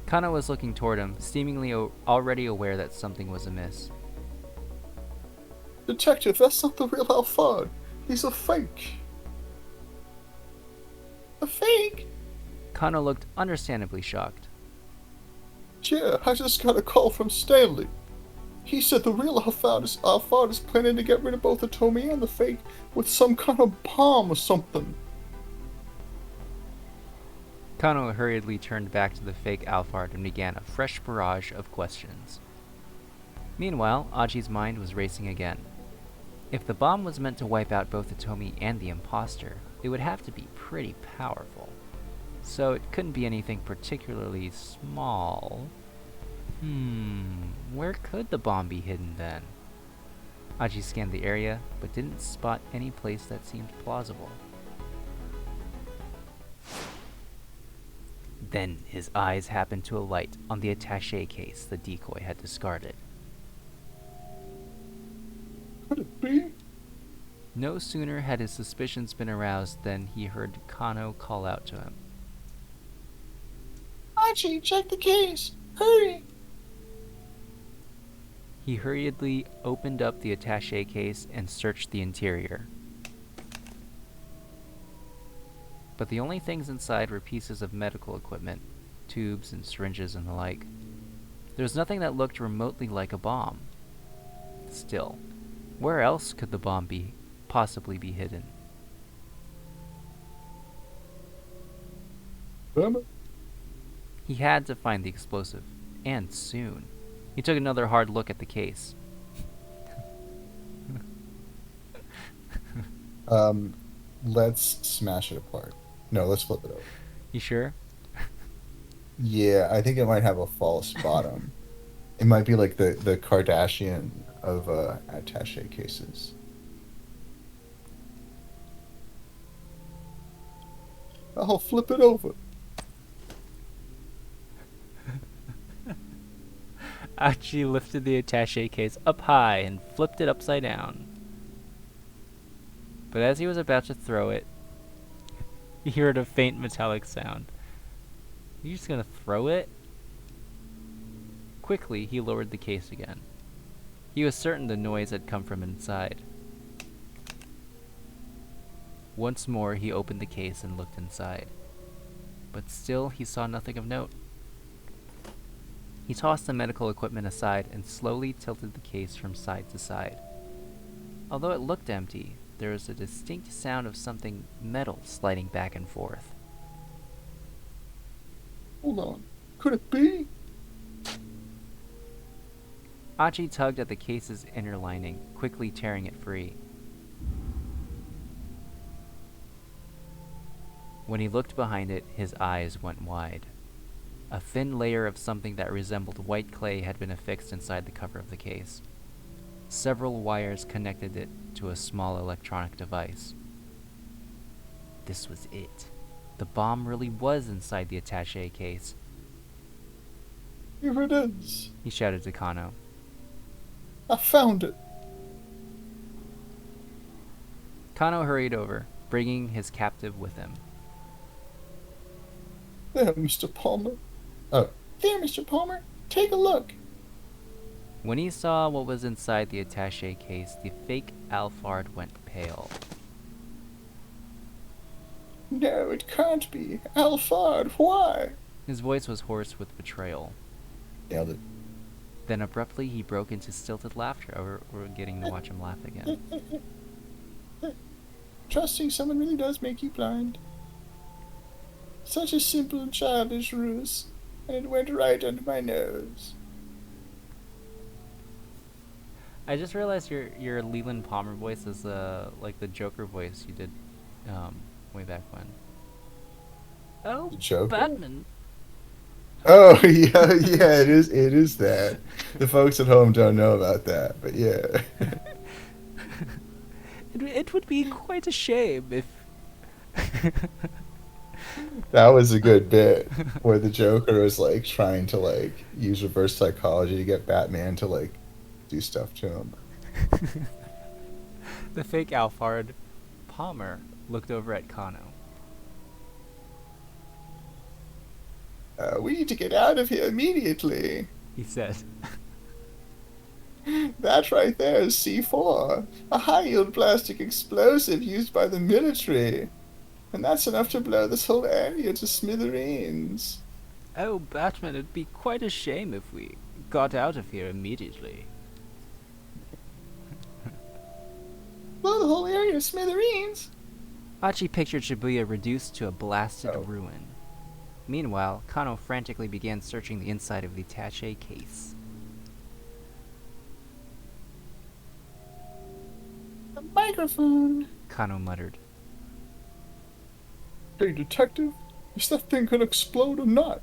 Kano was looking toward him, seemingly already aware that something was amiss. Detective, that's not the real Alphard. He's a fake. A fake? Kano looked understandably shocked. Yeah, I just got a call from Stanley. He said the real Alphard is planning to get rid of both Atomi and the fake with some kind of bomb or something. Kano hurriedly turned back to the fake Alphard and began a fresh barrage of questions. Meanwhile, Achi's mind was racing again. If the bomb was meant to wipe out both Atomi and the imposter, it would have to be pretty powerful. So it couldn't be anything particularly small. Where could the bomb be hidden then? Achi scanned the area, but didn't spot any place that seemed plausible. Then his eyes happened to alight on the attaché case the decoy had discarded. Could it be? No sooner had his suspicions been aroused than he heard Kano call out to him. Achi, check the case! Hurry! He hurriedly opened up the attaché case and searched the interior. But the only things inside were pieces of medical equipment, tubes and syringes and the like. There was nothing that looked remotely like a bomb. Still, where else could the bomb possibly be hidden? He had to find the explosive, and soon. He took another hard look at the case. Let's smash it apart. No, let's flip it over. You sure? Yeah, I think it might have a false bottom. It might be like the Kardashian of attaché cases. I'll flip it over. Achi lifted the attaché case up high and flipped it upside down. But as he was about to throw it, he heard a faint metallic sound. You just gonna throw it? Quickly, he lowered the case again. He was certain the noise had come from inside. Once more, he opened the case and looked inside. But still, he saw nothing of note. He tossed the medical equipment aside and slowly tilted the case from side to side. Although it looked empty, there was a distinct sound of something metal sliding back and forth. Hold on. Could it be? Achi tugged at the case's inner lining, quickly tearing it free. When he looked behind it, his eyes went wide. A thin layer of something that resembled white clay had been affixed inside the cover of the case. Several wires connected it to a small electronic device. This was it. The bomb really was inside the attaché case. Here it is. He shouted to Kano. I found it. Kano hurried over, bringing his captive with him. There, Mr. Palmer. Oh. There, Mr. Palmer. Take a look. When he saw what was inside the attaché case, the fake Alphard went pale. No, it can't be. Alphard, why? His voice was hoarse with betrayal. Nailed it. Then abruptly he broke into stilted laughter. We're getting to watch him laugh again. Trusting someone really does make you blind. Such a simple and childish ruse, and it went right under my nose. I just realized your Leland Palmer voice is like the Joker voice you did way back when. Oh, The Joker? Batman. Oh yeah, it is that. The folks at home don't know about that, but yeah. It would be quite a shame if. That was a good bit where the Joker was like trying to like use reverse psychology to get Batman to like do stuff to him. The fake Alfred Palmer looked over at Kano. We need to get out of here immediately. He said. That right there is C4, a high-yield plastic explosive used by the military. And that's enough to blow this whole area to smithereens. Oh, Batman, it'd be quite a shame if we got out of here immediately. Blow the whole area to smithereens? Achi pictured Shibuya reduced to a blasted Oh. ruin. Meanwhile, Kano frantically began searching the inside of the attaché case. A microphone. Kano muttered. Hey, detective, is that thing gonna explode or not?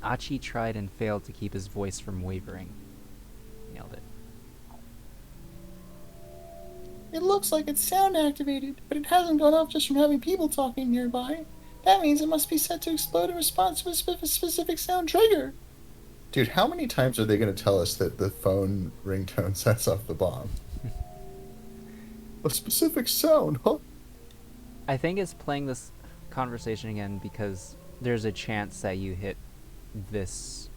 Achi tried and failed to keep his voice from wavering. Nailed it. It looks like it's sound activated, but it hasn't gone off just from having people talking nearby. That means it must be set to explode in response to a specific sound trigger. Dude, how many times are they gonna tell us that the phone ringtone sets off the bomb? A specific sound, huh? I think it's playing this conversation again because there's a chance that you hit this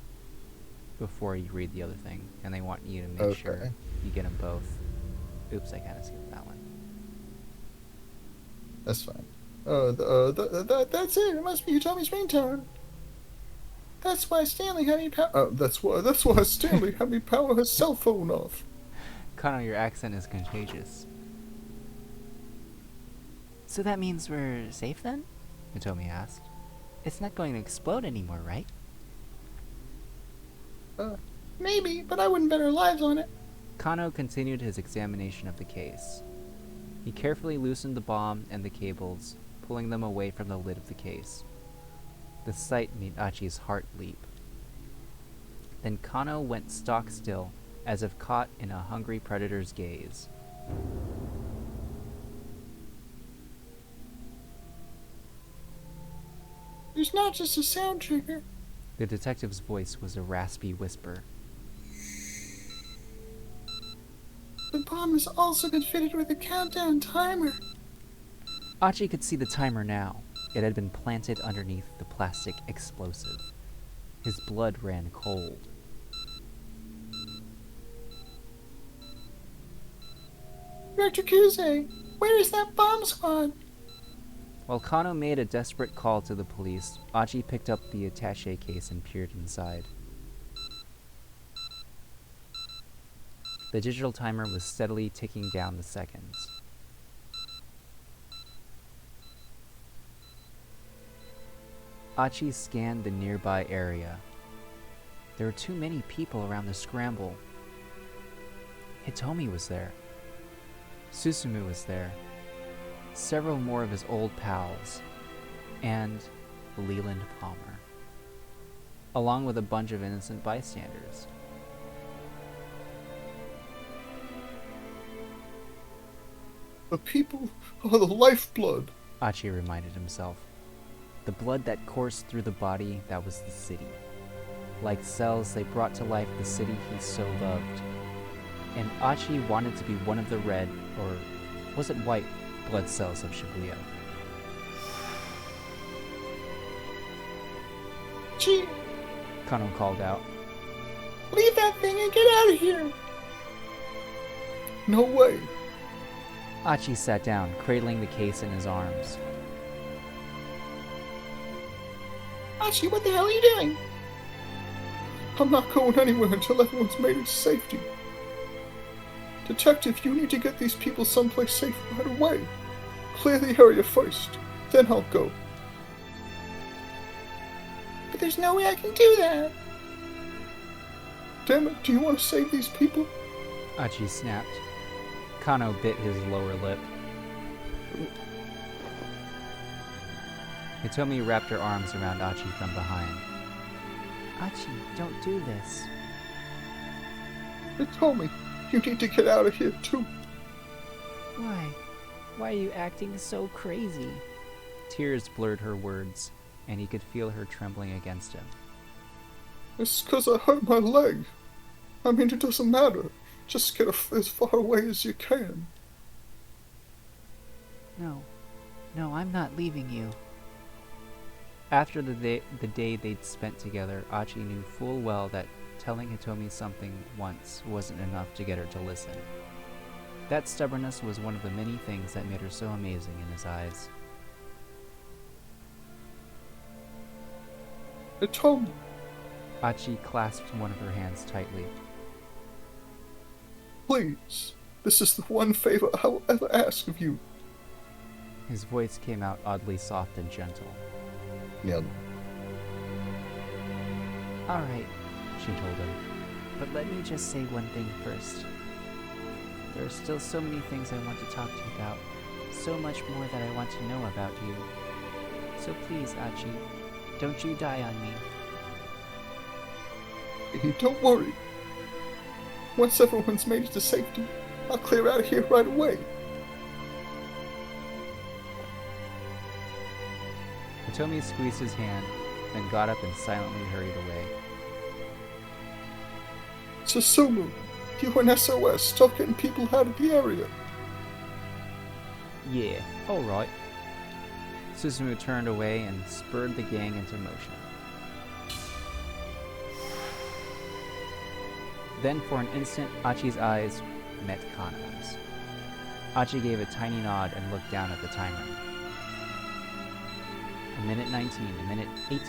before you read the other thing, and they want you to make sure Okay. you get them both. Oops, I kind of skipped that one. That's fine. That's it. It must be Tommy's ringtone. That's why Stanley had me That's why Stanley had me power his cell phone off. Kano, your accent is contagious. So that means we're safe then? Hitomi asked. It's not going to explode anymore, right? Maybe, but I wouldn't bet our lives on it. Kano continued his examination of the case. He carefully loosened the bomb and the cables, pulling them away from the lid of the case. The sight made Achi's heart leap. Then Kano went stock still, as if caught in a hungry predator's gaze. There's not just a sound trigger. The detective's voice was a raspy whisper. The bomb has also been fitted with a countdown timer. Achi could see the timer now. It had been planted underneath the plastic explosive. His blood ran cold. Director Kuze, where is that bomb squad? While Kano made a desperate call to the police, Achi picked up the attaché case and peered inside. The digital timer was steadily ticking down the seconds. Achi scanned the nearby area. There were too many people around the Scramble. Hitomi was there. Susumu was there. Several more of his old pals, and Leland Palmer, along with a bunch of innocent bystanders. The people are the lifeblood. Achi reminded himself. The blood that coursed through the body, that was the city. Like cells, they brought to life the city he so loved. And Achi wanted to be one of the red, or was it white, blood cells of Shibuya. Gee, Kano called out. leave that thing and get out of here. No way. Achi sat down, cradling the case in his arms. Achi, what the hell are you doing? I'm not going anywhere until everyone's made it to safety. Detective, you need to get these people someplace safe right away. Clear the area first, then I'll go. But there's no way I can do that. Damn it, do you want to save these people? Achi snapped. Kano bit his lower lip. Hitomi wrapped her arms around Achi from behind. Achi, don't do this. Hitomi, you need to get out of here too. Why? Why are you acting so crazy? Tears blurred her words, and he could feel her trembling against him. It's 'cause I hurt my leg. I mean, it doesn't matter. Just get as far away as you can. No, I'm not leaving you. After the day they'd spent together, Achi knew full well that telling Hitomi something once wasn't enough to get her to listen. That stubbornness was one of the many things that made her so amazing in his eyes. Hitomi, Achi clasped one of her hands tightly. please. This is the one favor I will ever ask of you. His voice came out oddly soft and gentle. Yep. Alright, she told him. But let me just say one thing first. There are still so many things I want to talk to you about. So much more that I want to know about you. So please, Achi, don't you die on me. Hey, don't worry. Once everyone's made it to safety, I'll clear out of here right away. Hitomi squeezed his hand, then got up and silently hurried away. Susumu, you and SOS, stop getting people out of the area. Yeah, alright. Susumu turned away and spurred the gang into motion. Then for an instant, Achi's eyes met Kano's. Achi gave a tiny nod and looked down at the timer. A minute 19, a minute 18.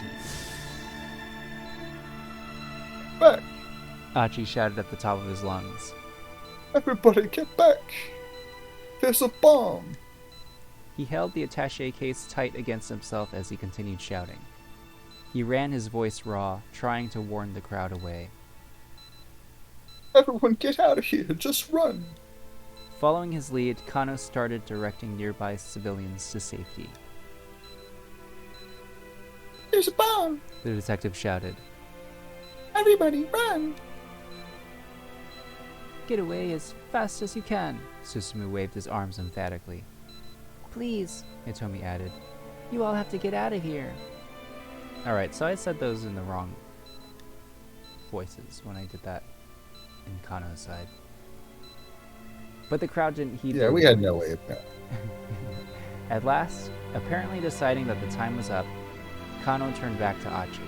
Back! Achi shouted at the top of his lungs. Everybody get back! There's a bomb! He held the attaché case tight against himself as he continued shouting. He ran his voice raw, trying to warn the crowd away. Everyone get out of here, just run! Following his lead, Kano started directing nearby civilians to safety. There's a bomb! The detective shouted. Everybody, run! Get away as fast as you can, Susumu waved his arms emphatically. Please, Hitomi added. You all have to get out of here. Alright, so I said those in the wrong voices when I did that in Kano's side. But the crowd didn't heed. Yeah, we had no way of knowing. At last, apparently deciding that the time was up, Kano turned back to Achi.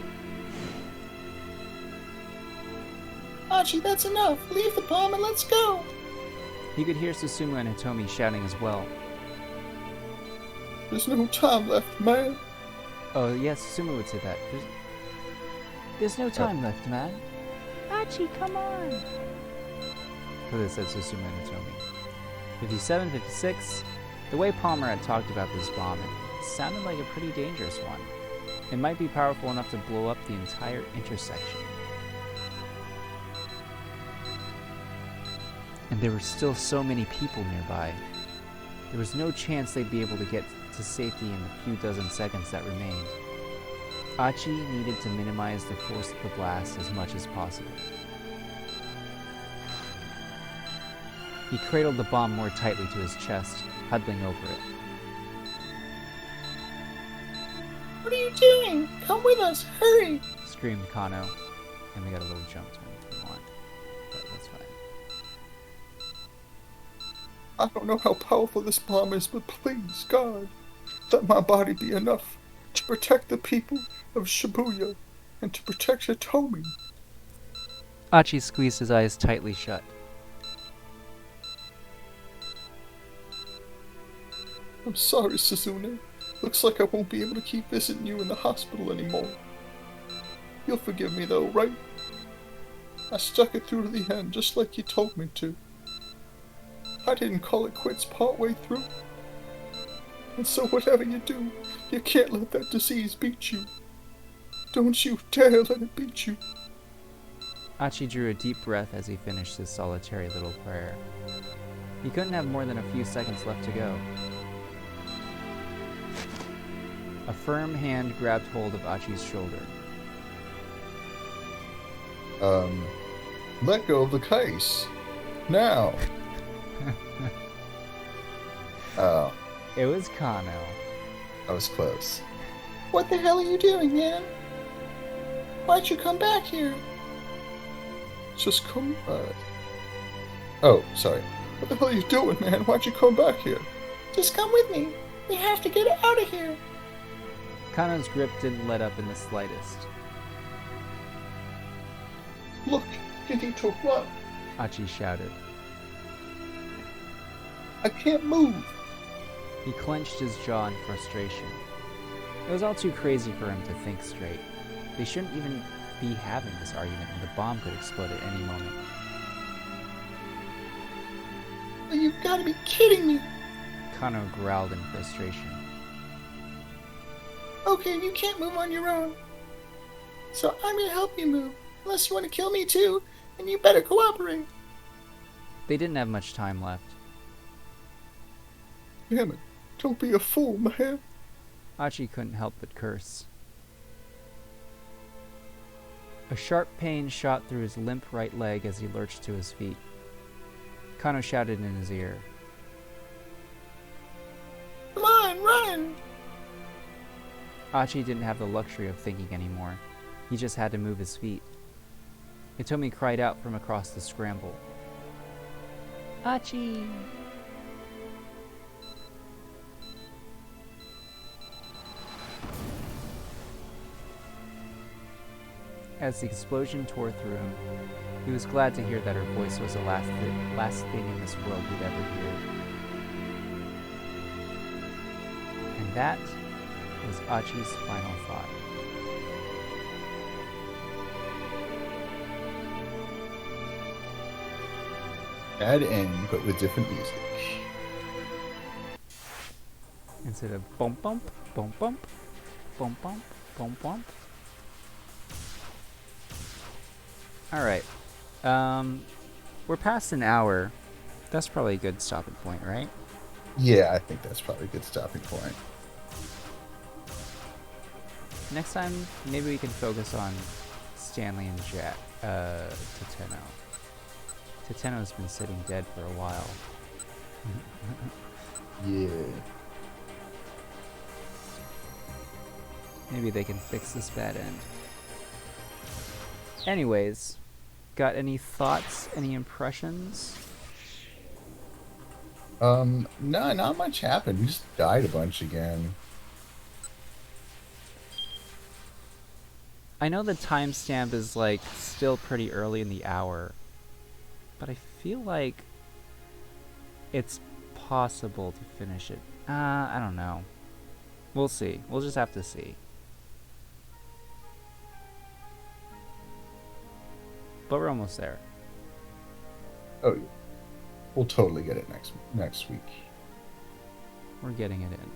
Achi, that's enough. Leave the bomb and let's go. He could hear Susumu and Hitomi shouting as well. There's no time left, man. Oh yes, Susumu would say that. There's no time left, man. Achi, come on. So they said Susumu and Hitomi. 57, 56. The way Palmer had talked about this bomb, it sounded like a pretty dangerous one. It might be powerful enough to blow up the entire intersection. And there were still so many people nearby. There was no chance they'd be able to get to safety in the few dozen seconds that remained. Achi needed to minimize the force of the blast as much as possible. He cradled the bomb more tightly to his chest, huddling over it. What are you doing? Come with us, hurry! Screamed Kano, and we got a little jump to him if we want, but that's fine. I don't know how powerful this bomb is, but please, God, let my body be enough to protect the people of Shibuya and to protect Hitomi. Achi squeezed his eyes tightly shut. I'm sorry, Suzune. Looks like I won't be able to keep visiting you in the hospital anymore. You'll forgive me though, right? I stuck it through to the end, just like you told me to. I didn't call it quits partway through. And so whatever you do, you can't let that disease beat you. Don't you dare let it beat you. Achi drew a deep breath as he finished his solitary little prayer. He couldn't have more than a few seconds left to go. A firm hand grabbed hold of Achi's shoulder. Let go of the case. Now. Oh, It was Kano. I was close. What the hell are you doing, man? Why'd you come back here? Just come back. Oh, sorry. What the hell are you doing, man? Why'd you come back here? Just come with me. We have to get out of here. Kano's grip didn't let up in the slightest. Look, you need to run. Achi shouted. I can't move. He clenched his jaw in frustration. It was all too crazy for him to think straight. They shouldn't even be having this argument when the bomb could explode at any moment. Well, you've got to be kidding me. Kano growled in frustration. Okay, you can't move on your own. So I'm gonna help you move. Unless you want to kill me too, and you better cooperate. They didn't have much time left. Damn it. Don't be a fool, man. Achi couldn't help but curse. A sharp pain shot through his limp right leg as he lurched to his feet. Kano shouted in his ear. Come on, run! Achi didn't have the luxury of thinking anymore. He just had to move his feet. Hitomi cried out from across the scramble. Achi! As the explosion tore through him, he was glad to hear that her voice was the last thing in this world he'd ever hear. And that was Achi's final thought. Bad end, but with different music. Instead of bump bump, bump bump, bump bump, bump bump. Alright. We're past an hour. That's probably a good stopping point, right? Yeah, I think that's probably a good stopping point. Next time, maybe we can focus on Stanley and Tateno. Tateno's been sitting dead for a while. Yeah. Maybe they can fix this bad end. Anyways, got any thoughts, any impressions? No, not much happened. We just died a bunch again. I know the timestamp is like still pretty early in the hour, but I feel like it's possible to finish it. I don't know. We'll see. We'll just have to see. But we're almost there. Oh, yeah. We'll totally get it next week. We're getting it in.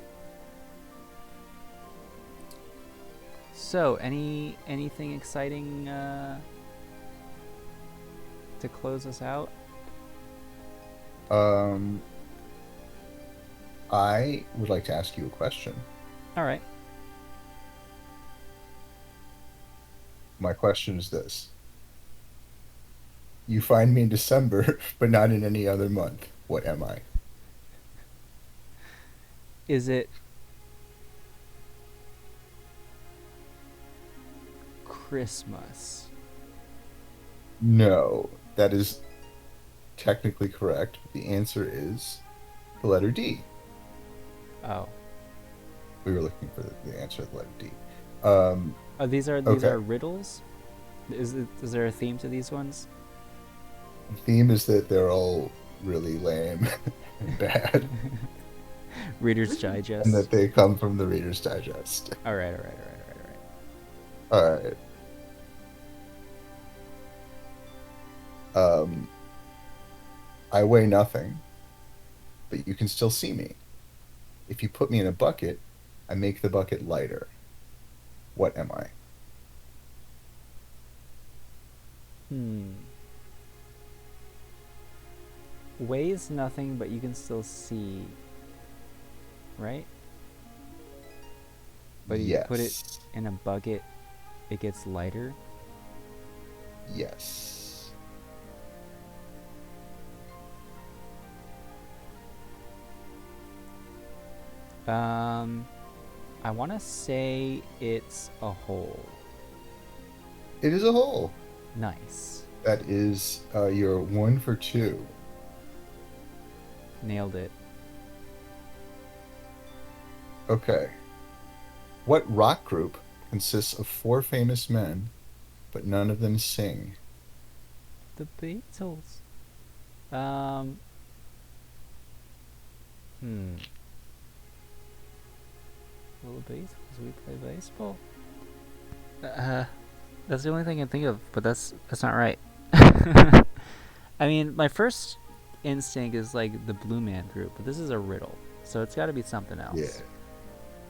So, anything exciting to close us out? I would like to ask you a question. All right. My question is this. You find me in December, but not in any other month. What am I? Is it Christmas? No, that is technically correct. The answer is the letter D. Oh. We were looking for the answer of the letter D. Oh, these okay. are riddles? Is there a theme to these ones? The theme is that they're all really lame and bad. Reader's Digest. And that they come from the Reader's Digest. All right. Um, I weigh nothing, but you can still see me. If you put me in a bucket, I make the bucket lighter. What am I? Weighs nothing, but you can still see. Right? But you Yes. put it in a bucket, it gets lighter. Yes. I want to say it's a hole. It is a hole. Nice. That is your 1 for 2. Nailed it. Okay. What rock group consists of 4 famous men, but none of them sing? The Beatles. Hmm. Well, the Beatles. We play baseball. That's the only thing I can think of, but that's not right. I mean, my first instinct is like the Blue Man Group, but this is a riddle, so it's got to be something else. Yeah.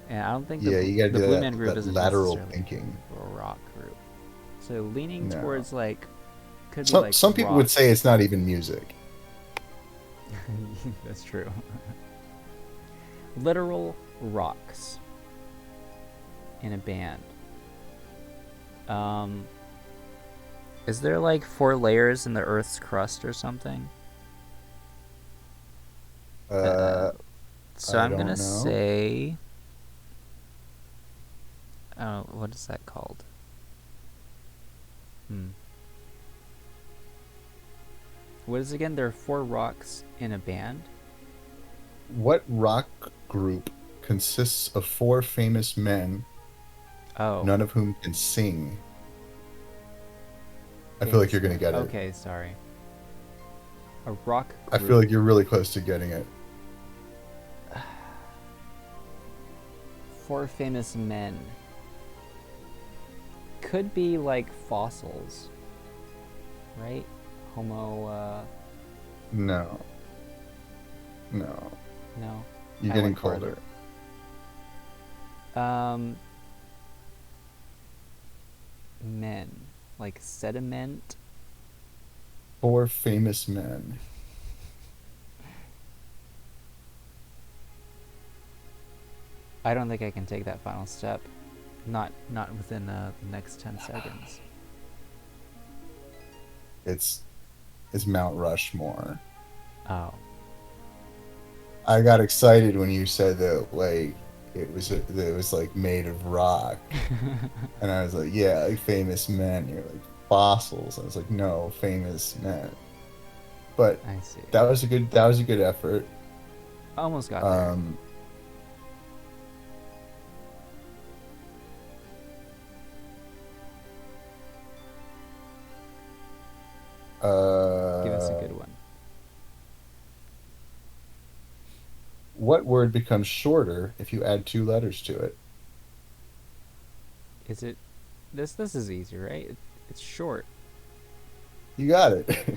And I don't think Yeah, you gotta the do Blue that, Man Group that isn't lateral necessarily thinking. a rock group. So leaning No. towards like could be Some, like some people rock. would say it's not even music. That's true. Literal rocks in a band. Is there like 4 layers in the Earth's crust or something? So I I'm gonna don't know. say. Oh, what is that called? What is it again? There are 4 rocks in a band. What rock group consists of 4 famous men, Oh. none of whom can sing? I feel like you're gonna get it. Okay, sorry. A rock group. I feel like you're really close to getting it. 4 famous men. Could be like fossils, right? Homo. No. No. You're I getting went colder. farther. Men, like sediment. 4 famous men. I don't think I can take that final step. Not within the next 10 seconds. It's Mount Rushmore. Oh. I got excited when you said that, like, it was like made of rock, and I was like, yeah, like famous men. You're like fossils. I was like, no, famous men. But I see. that was a good effort. Almost got there. Give us a good one. What word becomes shorter if you add 2 letters to it? Is it? This is easy, right? It's short. You got it.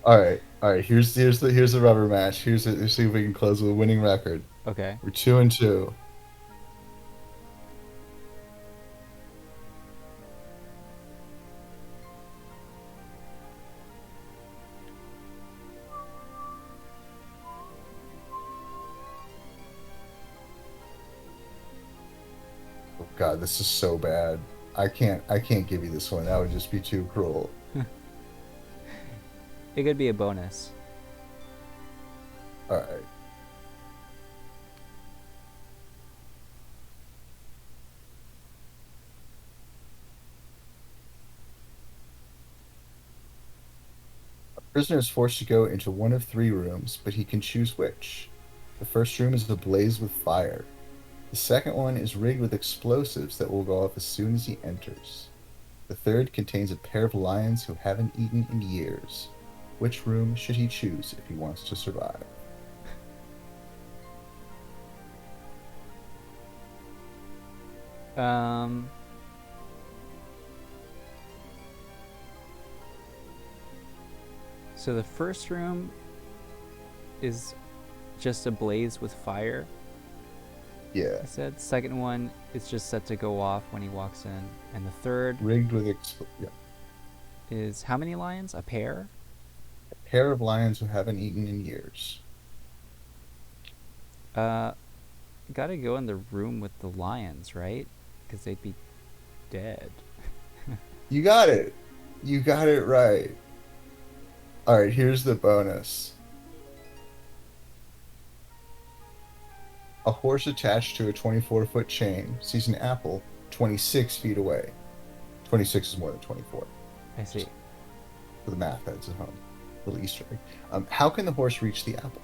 All right. Here's the rubber match. Let's see if we can close with a winning record. Okay. We're 2-2. Oh God, this is so bad. I can't give you this one. That would just be too cruel. It could be a bonus. All right. A prisoner is forced to go into one of 3 rooms, but he can choose which. The first room is ablaze with fire. The second one is rigged with explosives that will go off as soon as he enters. The third contains a pair of lions who haven't eaten in years. Which room should he choose if he wants to survive? So the first room is just ablaze with fire, Yeah. I said. Second one is just set to go off when he walks in. And the third Rigged with is how many lions? A pair? a pair of lions who haven't eaten in years. Gotta go in the room with the lions, right? Because they'd be dead. You got it. You got it right. All right, here's the bonus. A horse attached to a 24-foot chain sees an apple 26 feet away. 26 is more than 24. I see. For the math heads at home. Little Easter egg. How can the horse reach the apple?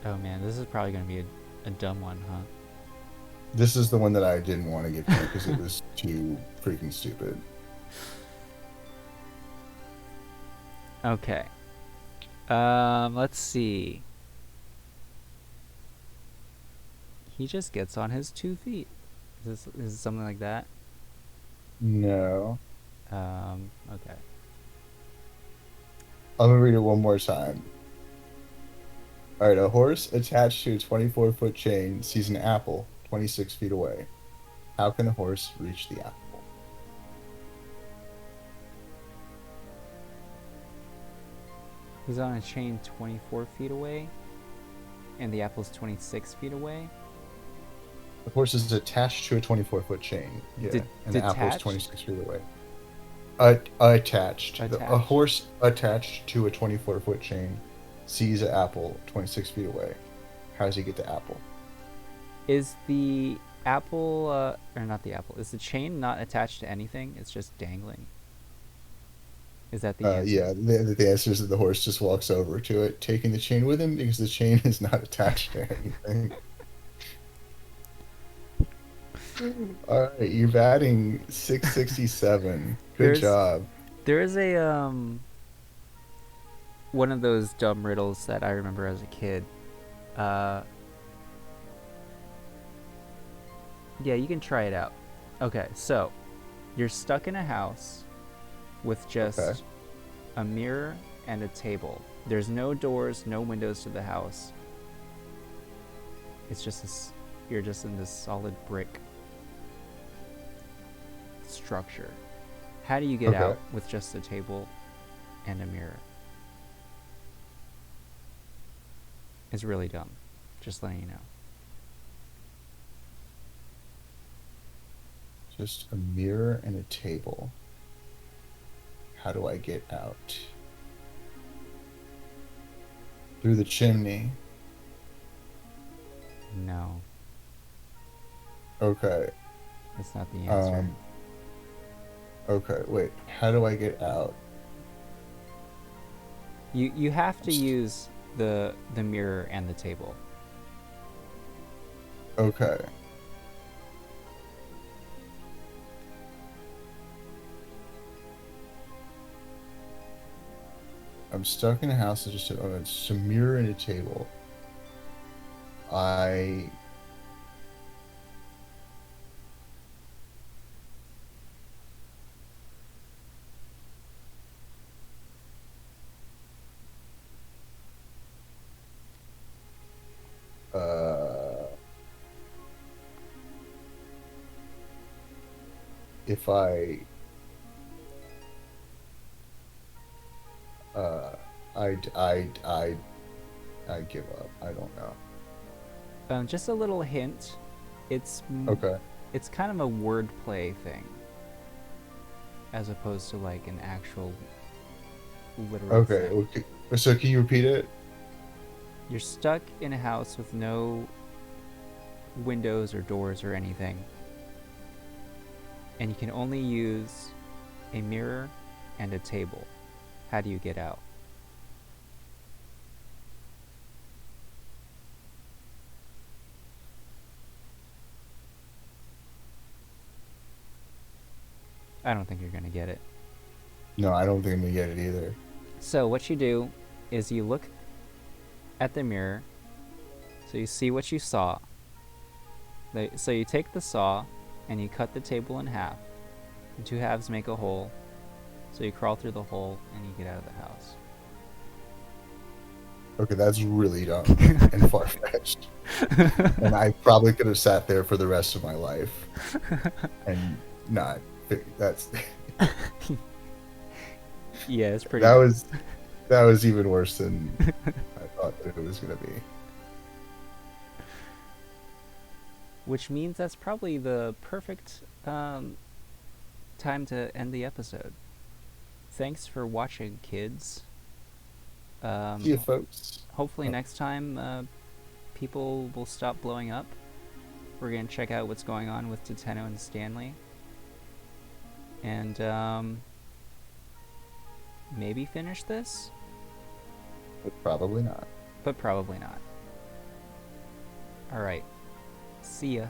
Oh man, this is probably gonna be a dumb one, huh? This is the one that I didn't want to get to because it was too freaking stupid. Okay. Let's see. He just gets on his 2 feet. Is it something like that? No. Okay. I'm going to read it one more time. All right, a horse attached to a 24-foot chain sees an apple 26 feet away. How can the horse reach the apple? He's on a chain 24 feet away, and the apple's 26 feet away. The horse is attached to a 24-foot chain. Yeah, and the apple's detached? 26 feet away. Attached. A Attached. horse attached to a 24-foot chain sees an apple 26 feet away. How does he get the apple? Is the apple, or not the apple, is the chain not attached to anything? It's just dangling. Is that the answer? Yeah, the answer is that the horse just walks over to it, taking the chain with him because the chain is not attached to anything. All right, you're batting 667. Good There's- job. There is a, one of those dumb riddles that I remember as a kid. Yeah, you can try it out. Okay, so you're stuck in a house with just Okay. a mirror and a table. There's no doors, no windows to the house. It's just this, you're just in this solid brick structure. How do you get Okay. out with just a table and a mirror? It's really dumb. Just letting you know. Just a mirror and a table. How do I get out? Through the chimney. No, Okay. that's not the answer. Okay, wait. How do I get out? You have to use the mirror and the table. Okay. I'm stuck in a house that's just it's a mirror and a table. I if I give up. I don't know. Just a little hint. It's Okay. it's kind of a wordplay thing, as opposed to like an actual literal Okay. thing. Okay. So can you repeat it? You're stuck in a house with no windows or doors or anything, and you can only use a mirror and a table. How do you get out? I don't think you're gonna get it. No, I don't think I'm gonna get it either. So what you do is you look at the mirror, so you see what you saw. So you take the saw and you cut the table in half. The two halves make a hole, So you crawl through the hole and you get out of the house. Okay, that's really dumb and far-fetched. And I probably could have sat there for the rest of my life and not. That's Yeah, it's pretty. that was even worse than I thought that it was gonna be. Which means that's probably the perfect time to end the episode. Thanks for watching, kids. See you, folks. Hopefully next time people will stop blowing up. We're going to check out what's going on with Tateno and Stanley. And maybe finish this? But probably not. But probably not. Alright. See ya.